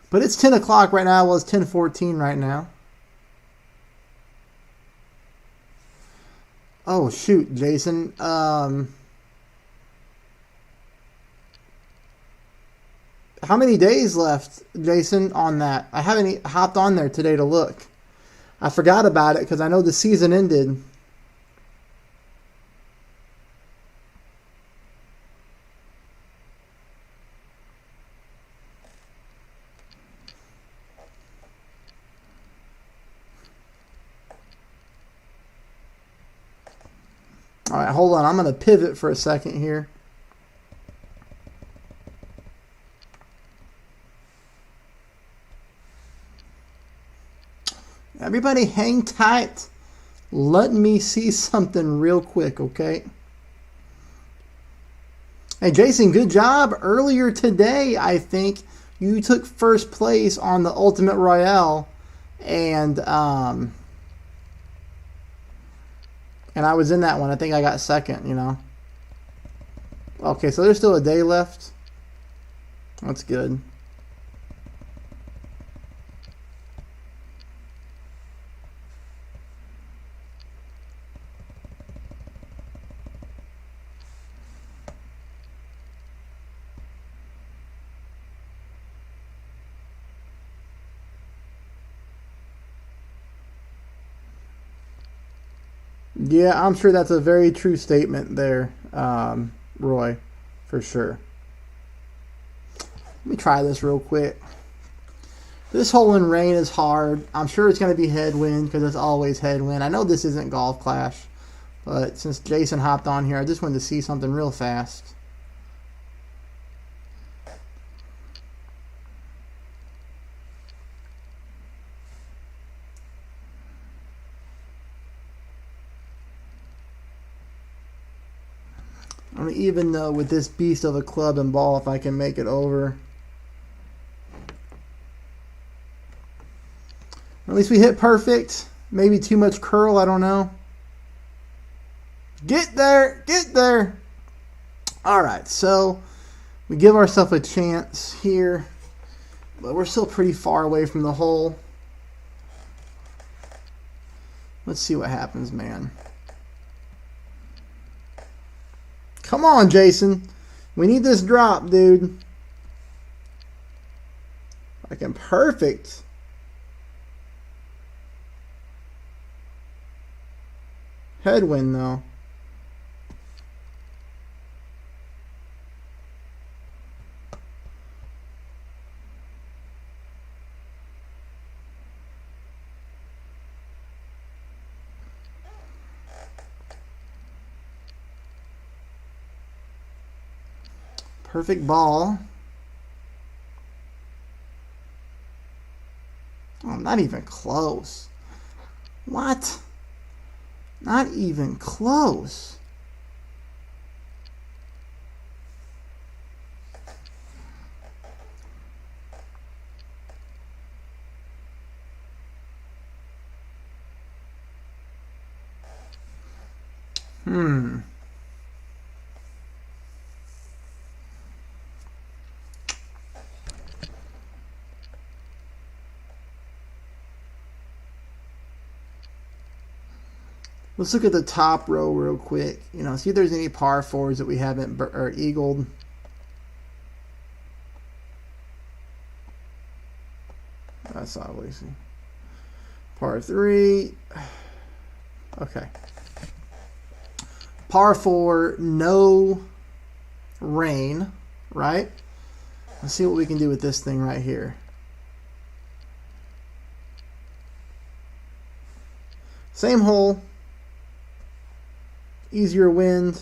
but it's 10 o'clock right now. Well, it's 10:14 right now. Oh, shoot, Jason. How many days left, Jason, on that? I haven't hopped on there today to look. I forgot about it because I know the season ended. All right, hold on. I'm going to pivot for a second here. Everybody hang tight. Let me see something real quick, okay? Hey, Jason, good job. Earlier today, I think, you took first place on the Ultimate Royale. And I was in that one. I think I got second, you know. Okay, so there's still a day left. That's good. Yeah, I'm sure that's a very true statement there, Roy, for sure. Let me try this real quick. This hole in rain is hard. I'm sure it's going to be headwind because it's always headwind. I know this isn't Golf Clash, but since Jason hopped on here, I just wanted to see something real fast. I don't even know with this beast of a club and ball if I can make it over. At least we hit perfect. Maybe too much curl, I don't know. Get there, get there. All right, so we give ourselves a chance here, but we're still pretty far away from the hole. Let's see what happens, man. Come on, Jason. We need this drop, dude. Fucking perfect. Headwind, though. Perfect ball. Oh, not even close. What? Not even close. Let's look at the top row real quick. You know, see if there's any par fours that we haven't or eagled. That's obviously par three. Okay. Par four, no rain, right? Let's see what we can do with this thing right here. Same hole. Easier wind.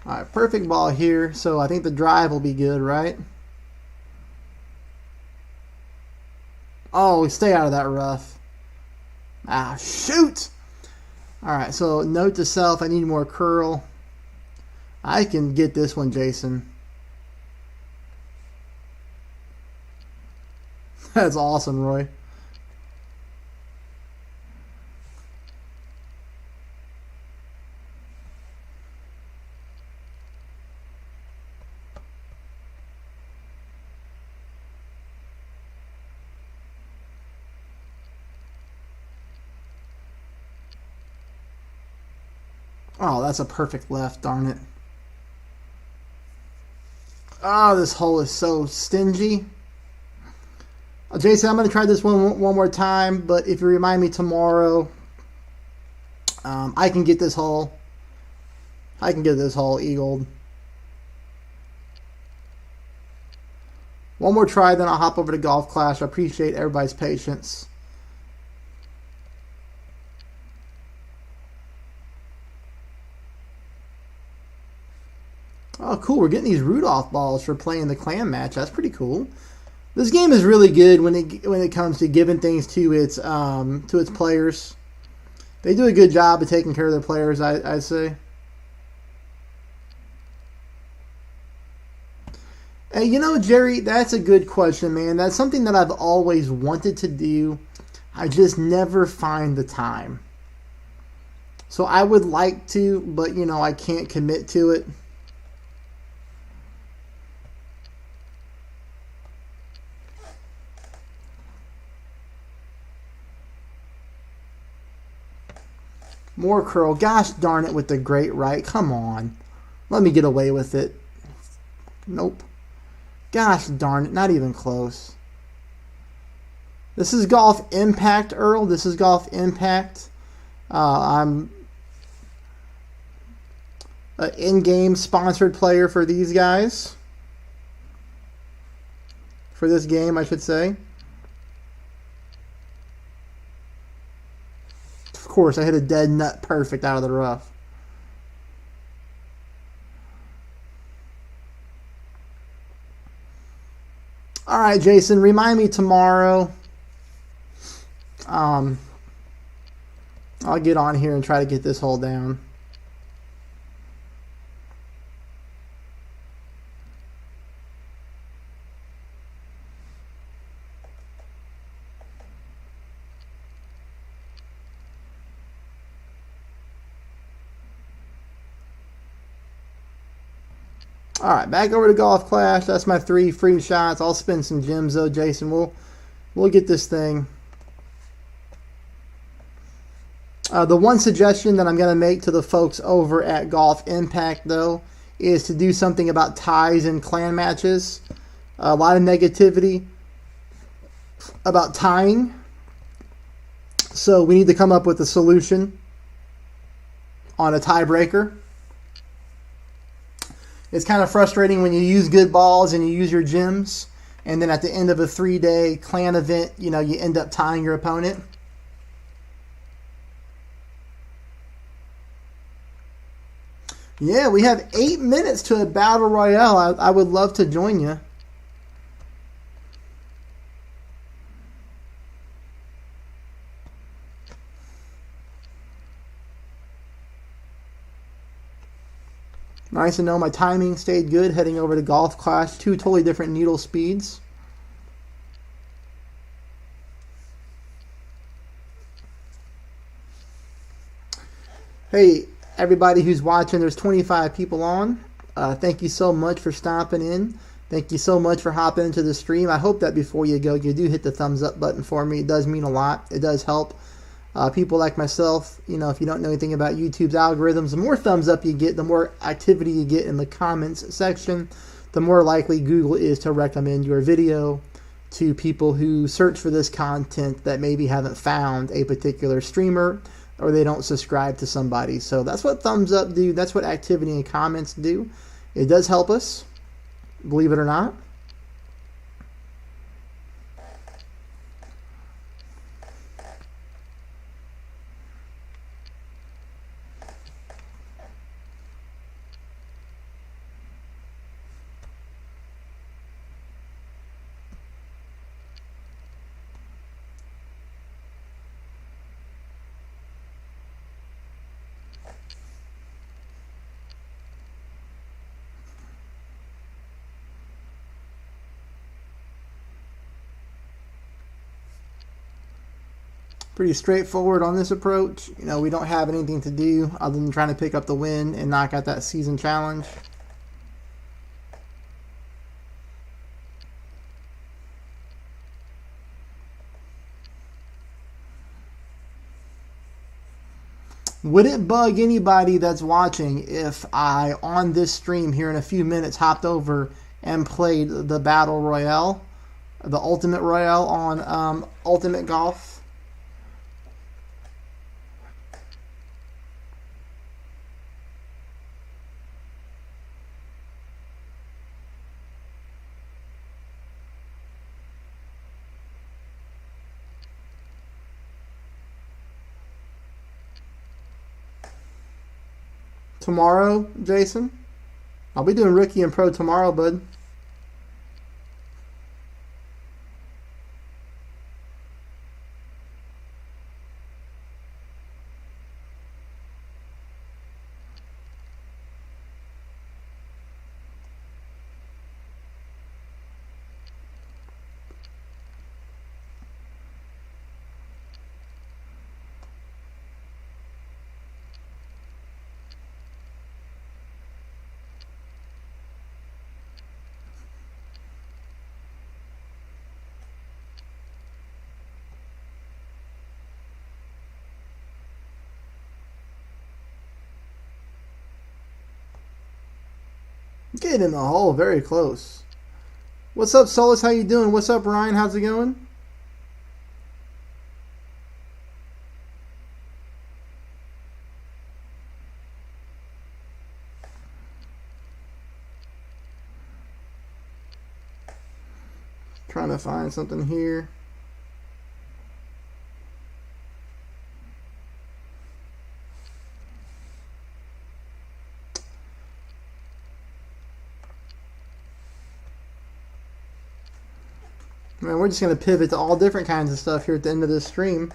All right, perfect ball here. So I think the drive will be good, right? Oh, stay out of that rough. Ah, shoot! All right, so note to self, I need more curl. I can get this one, Jason. That's awesome, Roy. Oh, that's a perfect left, darn it. Oh, this hole is so stingy. Jason, I'm going to try this one more time, but if you remind me tomorrow, I can get this hole. I can get this hole eagled. One more try, then I'll hop over to Golf Clash. I appreciate everybody's patience. Oh, cool. We're getting these Rudolph balls for playing the clan match. That's pretty cool. This game is really good when it comes to giving things to its players. They do a good job of taking care of their players, I'd say. Hey, you know, Jerry, that's a good question, man. That's something that I've always wanted to do. I just never find the time. So I would like to, but, you know, I can't commit to it. More curl. Gosh darn it with the great right. Come on. Let me get away with it. Nope. Gosh darn it. Not even close. This is Golf Impact, Earl. This is Golf Impact. I'm an in-game sponsored player for these guys. For this game, I should say. Of course, I hit a dead nut perfect out of the rough. All right, Jason, remind me tomorrow. I'll get on here and try to get this hole down. All right, back over to Golf Clash. That's my 3 free shots. I'll spin some gems though, Jason. We'll get this thing. The one suggestion that I'm going to make to the folks over at Golf Impact though is to do something about ties in clan matches. A lot of negativity about tying. So we need to come up with a solution on a tiebreaker. It's kind of frustrating when you use good balls and you use your gems, and then at the end of a 3-day clan event, you know, you end up tying your opponent. Yeah, we have 8 minutes to a battle royale. I would love to join you. Nice to know my timing stayed good heading over to Golf Clash. 2 totally different needle speeds. Hey, everybody who's watching, there's 25 people on. Thank you so much for stopping in. Thank you so much for hopping into the stream. I hope that before you go, you do hit the thumbs up button for me. It does mean a lot. It does help. People like myself, you know, if you don't know anything about YouTube's algorithms, the more thumbs up you get, the more activity you get in the comments section, the more likely Google is to recommend your video to people who search for this content that maybe haven't found a particular streamer or they don't subscribe to somebody. So that's what thumbs up do. That's what activity and comments do. It does help us, believe it or not. Pretty straightforward on this approach. You know, we don't have anything to do other than trying to pick up the win and knock out that season challenge. Would it bug anybody that's watching if I, on this stream here in a few minutes, hopped over and played the Battle Royale, the Ultimate Royale on Ultimate Golf? Tomorrow, Jason? I'll be doing Rookie and Pro tomorrow, bud. Get in the hole, very close. What's up, Solus? How you doing? What's up, Ryan? How's it going? Trying to find something here. Man, we're just going to pivot to all different kinds of stuff here at the end of this stream.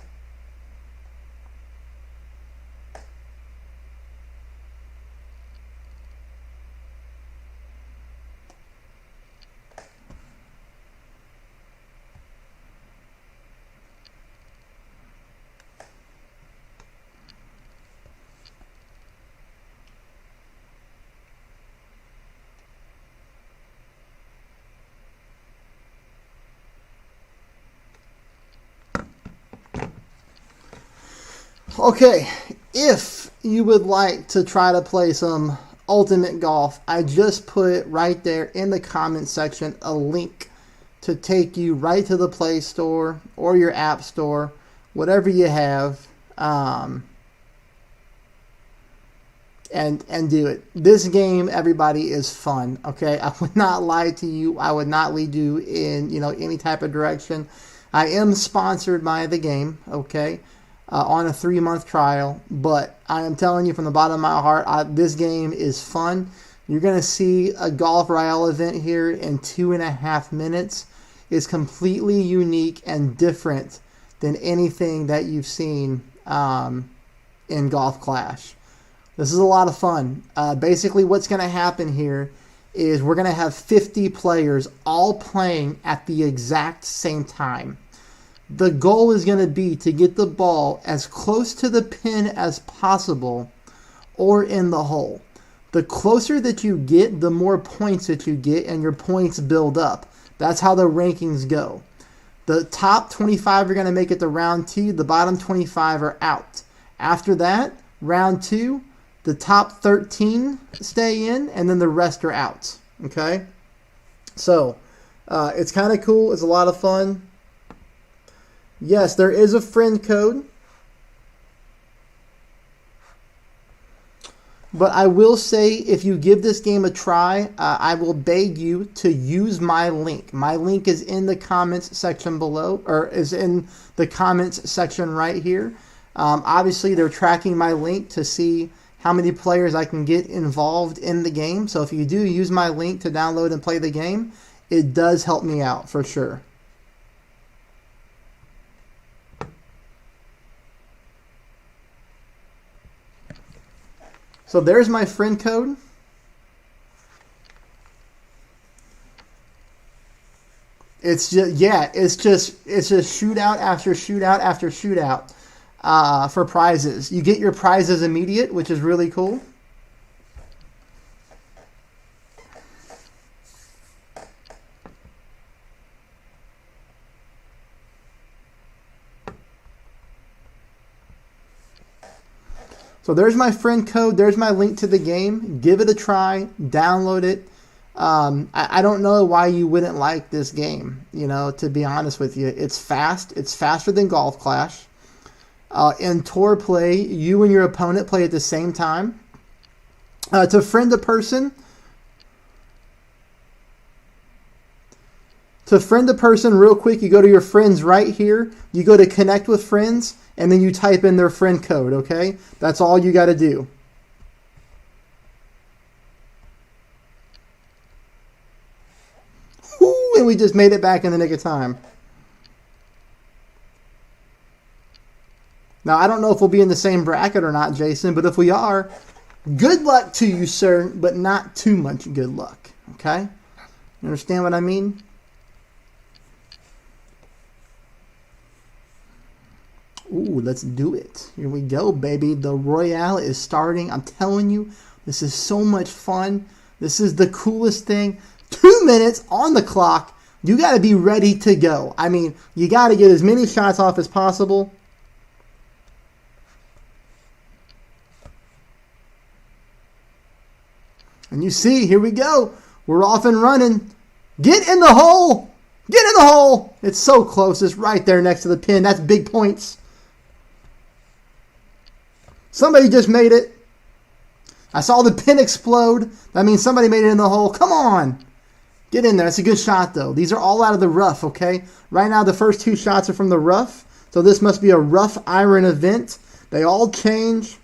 Okay, if you would like to try to play some Ultimate Golf, I just put right there in the comment section a link to take you right to the Play Store or your App Store, whatever you have, and do it. This game, everybody, is fun. Okay, I would not lie to you. I would not lead you in any type of direction. I am sponsored by the game. Okay. On a 3-month trial, but I am telling you from the bottom of my heart, this game is fun. You're going to see a Golf Royale event here in 2.5 minutes. It's completely unique and different than anything that you've seen in Golf Clash. This is a lot of fun. Basically, what's going to happen here is we're going to have 50 players all playing at the exact same time. The goal is going to be to get the ball as close to the pin as possible or in the hole. The closer that you get, the more points that you get, and your points build up. That's how the rankings go. The top 25 are going to make it to round 2. The bottom 25 are out. After that, round 2, the top 13 stay in, and then the rest are out. Okay? So, it's kind of cool. It's a lot of fun. Yes, there is a friend code. But I will say, if you give this game a try, I will beg you to use my link. My link is in the comments section below, or is in the comments section right here. Obviously, they're tracking my link to see how many players I can get involved in the game. So if you do use my link to download and play the game, it does help me out for sure. So there's my friend code. It's just, yeah, it's just shootout after shootout after shootout for prizes. You get your prizes immediate, which is really cool. So there's my friend code. There's my link to the game. Give it a try. Download it. I don't know why you wouldn't like this game, you know, to be honest with you. It's fast. It's faster than Golf Clash. In tour play, you and your opponent play at the same time. To friend a person, real quick, you go to your friends right here. You go to connect with friends, and then you type in their friend code, okay? That's all you got to do. Woo, and we just made it back in the nick of time. Now, I don't know if we'll be in the same bracket or not, Jason, but if we are, good luck to you, sir, but not too much good luck, okay? You understand what I mean? Ooh, let's do it. Here we go, baby. The Royale is starting. I'm telling you, this is so much fun. This is the coolest thing. 2 minutes on the clock. You got to be ready to go. I mean, you got to get as many shots off as possible. And you see, here we go. We're off and running. Get in the hole. Get in the hole. It's so close. It's right there next to the pin. That's big points. Somebody just made it. I saw the pin explode. That means somebody made it in the hole. Come on. Get in there. It's a good shot, though. These are all out of the rough, okay? Right now, the first 2 shots are from the rough. So this must be a rough iron event. They all change.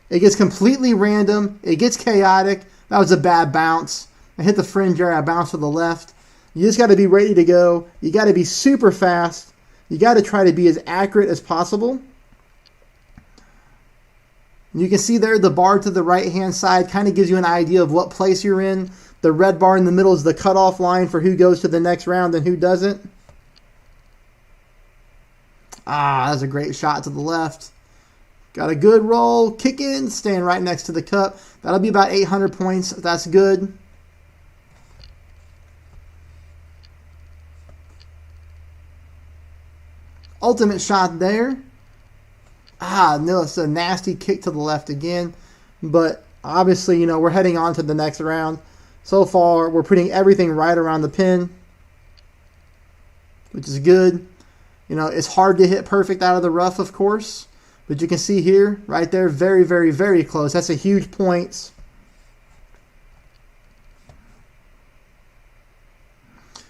It gets completely random. It gets chaotic. That was a bad bounce. I hit the fringe area. I bounced to the left. You just got to be ready to go. You got to be super fast. You got to try to be as accurate as possible. You can see there the bar to the right-hand side kind of gives you an idea of what place you're in. The red bar in the middle is the cutoff line for who goes to the next round and who doesn't. Ah, that's a great shot to the left. Got a good roll. Kick in. Staying right next to the cup. That'll be about 800 points. That's good. Ultimate shot there. Ah, no, it's a nasty kick to the left again. But obviously, you know, we're heading on to the next round. So far, we're putting everything right around the pin, which is good. You know, it's hard to hit perfect out of the rough, of course. But you can see here, right there, very, very, very close. That's a huge point.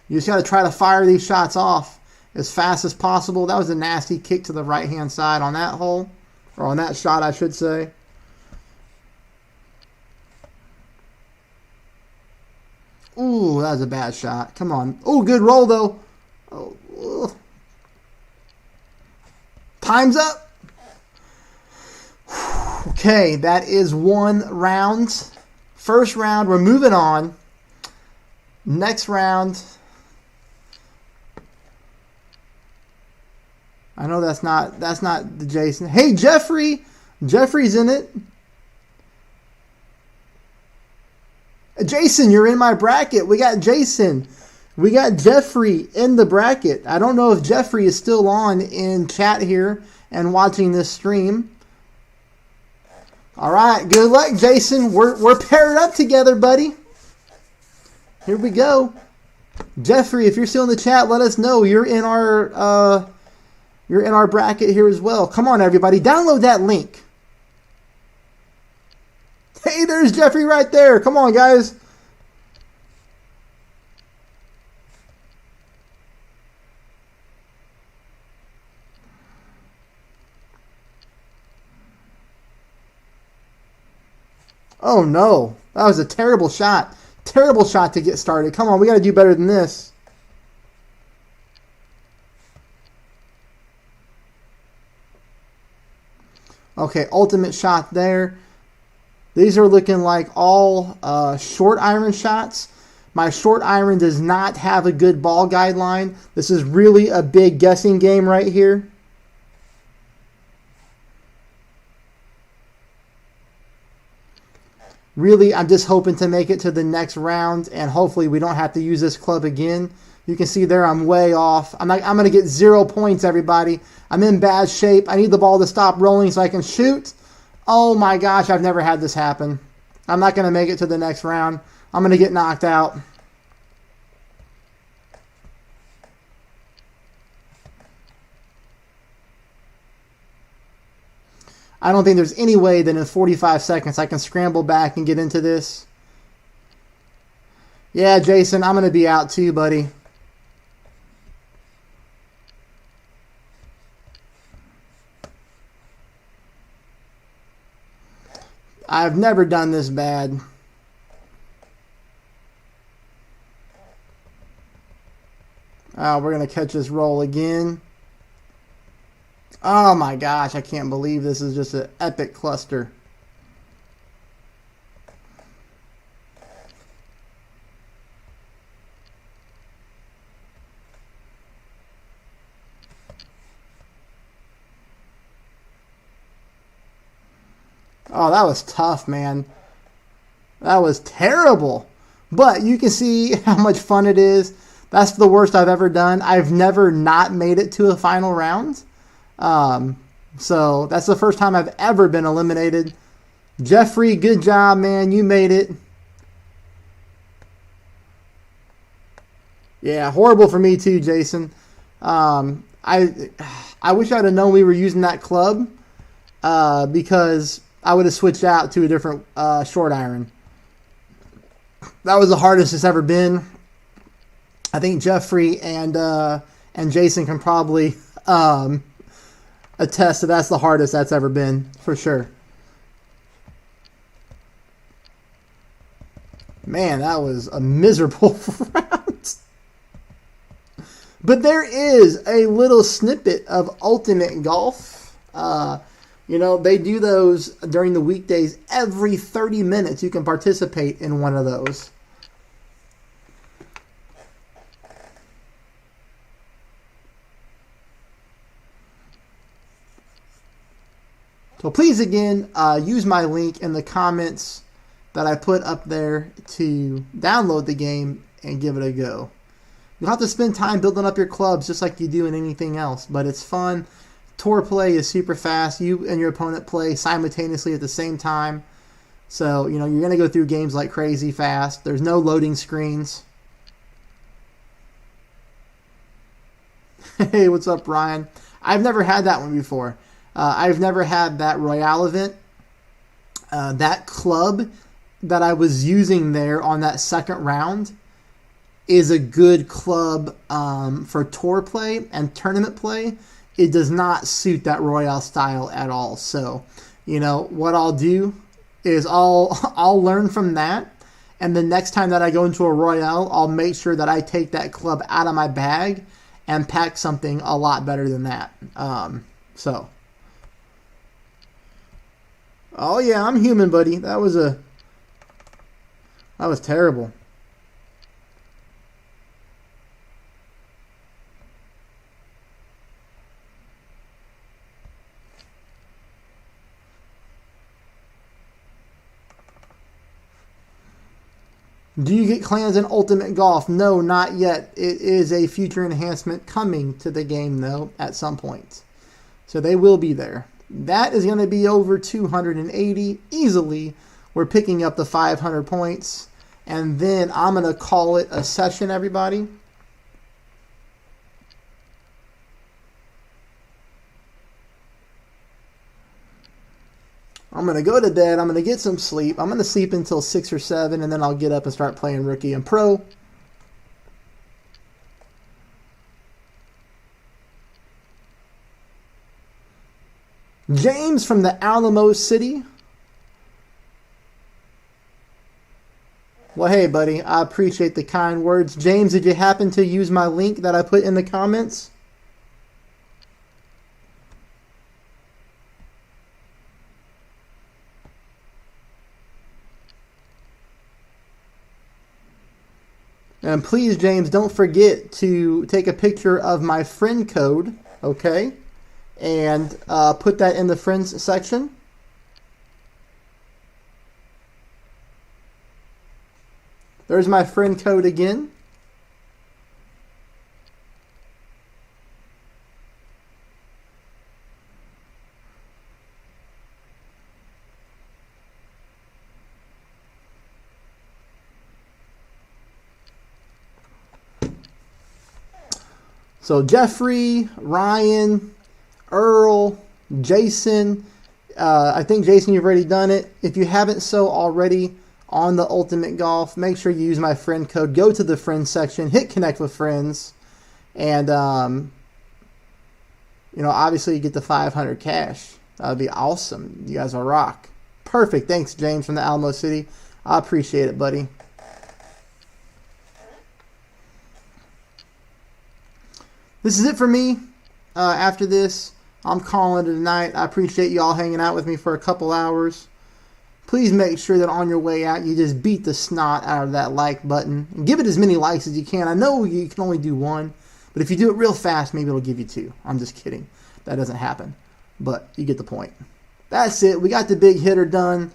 You just got to try to fire these shots off as fast as possible. That was a nasty kick to the right-hand side on that hole. Or on that shot, I should say. Ooh, that was a bad shot. Come on. Oh, good roll, though. Oh, ugh. Time's up. Okay, that is 1 round. First round, we're moving on. Next round. I know that's not the Jason. Hey, Jeffrey. Jeffrey's in it. Jason, you're in my bracket. We got Jason. We got Jeffrey in the bracket. I don't know if Jeffrey is still on in chat here and watching this stream. All right, good luck, Jason. We're paired up together, buddy. Here we go. Jeffrey, if you're still in the chat, let us know. You're in our bracket here as well. Come on, everybody. Download that link. Hey, there's Jeffrey right there. Come on, guys. Oh, no. That was a terrible shot. Terrible shot to get started. Come on, we got to do better than this. Okay, ultimate shot there. These are looking like all short iron shots. My short iron does not have a good ball guideline. This is really a big guessing game right here. Really, I'm just hoping to make it to the next round, and hopefully we don't have to use this club again. You can see there I'm way off. I'm going to get 0 points, everybody. I'm in bad shape. I need the ball to stop rolling so I can shoot. Oh my gosh, I've never had this happen. I'm not going to make it to the next round. I'm going to get knocked out. I don't think there's any way that in 45 seconds I can scramble back and get into this. Yeah, Jason, I'm going to be out too, buddy. I've never done this bad. Oh, we're going to catch this roll again. Oh my gosh, I can't believe this is just an epic cluster. Oh, that was tough, man. That was terrible. But you can see how much fun it is. That's the worst I've ever done. I've never not made it to a final round. So that's the first time I've ever been eliminated. Jeffrey, good job, man. You made it. Yeah, horrible for me too, Jason. I wish I'd have known we were using that club because I would have switched out to a different short iron. That was the hardest it's ever been. I think Jeffrey and Jason can probably attest that that's the hardest that's ever been, for sure. Man, that was a miserable round. But there is a little snippet of Ultimate Golf. You know, they do those during the weekdays. Every 30 minutes you can participate in one of those. So please, again, use my link in the comments that I put up there to download the game and give it a go. You'll have to spend time building up your clubs just like you do in anything else, but it's fun. Tour play is super fast. You and your opponent play simultaneously at the same time. So, you know, you're going to go through games like crazy fast. There's no loading screens. Hey, what's up, Ryan? I've never had that one before. I've never had that Royale event. That club that I was using there on that second round is a good club for tour play and tournament play. It does not suit that Royale style at all. So, you know, what I'll do is I'll learn from that. And the next time that I go into a Royale, I'll make sure that I take that club out of my bag and pack something a lot better than that. Oh yeah, I'm human, buddy. That was terrible. Do you get clans in Ultimate Golf? No, not yet. It is a future enhancement coming to the game, though, at some point. So they will be there. That is going to be over 280 easily. We're picking up the 500 points. and then I'm going to call it a session, everybody. I'm going to go to bed. I'm going to get some sleep. I'm going to sleep until 6 or 7, and then I'll get up and start playing Rookie and Pro. James from the Alamo City. Well, hey, buddy, I appreciate the kind words. James, did you happen to use my link that I put in the comments? And please, James, don't forget to take a picture of my friend code, okay? And put that in the friends section. There's my friend code again. So Jeffrey, Ryan, Earl, Jason, I think Jason, you've already done it. If you haven't so already on the Ultimate Golf, make sure you use my friend code. Go to the friends section, hit connect with friends, and you know, obviously you get the 500 cash. That would be awesome. You guys are rock. Perfect. Thanks, James from the Alamo City. I appreciate it, buddy. This is it for me. After this, I'm calling it a night. I appreciate you all hanging out with me for a couple hours. Please make sure that on your way out, you just beat the snot out of that like button. And give it as many likes as you can. I know you can only do one, but if you do it real fast, maybe it'll give you 2. I'm just kidding. That doesn't happen. But you get the point. That's it. We got the big hitter done.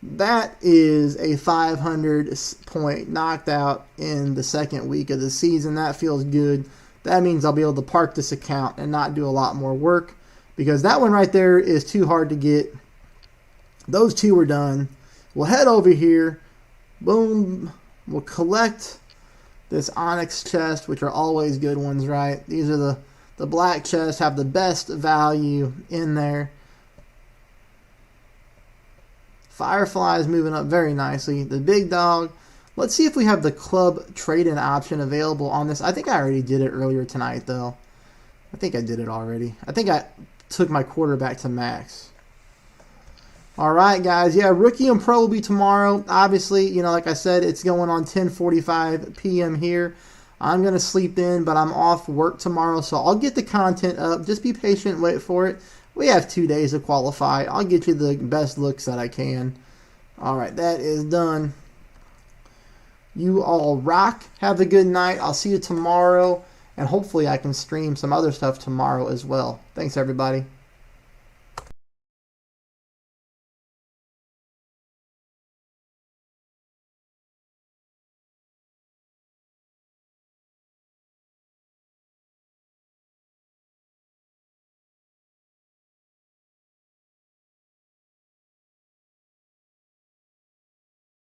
That is a 500 point knocked out in the second week of the season. That feels good. That means I'll be able to park this account and not do a lot more work, because that one right there is too hard to get. Those 2 were done. We'll head over here. Boom. We'll collect this Onyx chest, which are always good ones, right? These are the black chests, have the best value in there. Firefly is moving up very nicely. The big dog. Let's see if we have the club trade-in option available on this. I think I already did it earlier tonight, though. I think I did it already. I think I took my quarterback to max. All right, guys. Yeah, Rookie and Pro will be tomorrow. Obviously, you know, like I said, it's going on 10:45 p.m. here. I'm going to sleep in, but I'm off work tomorrow, so I'll get the content up. Just be patient. Wait for it. We have 2 days to qualify. I'll get you the best looks that I can. All right, that is done. You all rock. Have a good night. I'll see you tomorrow, and hopefully I can stream some other stuff tomorrow as well. Thanks, everybody.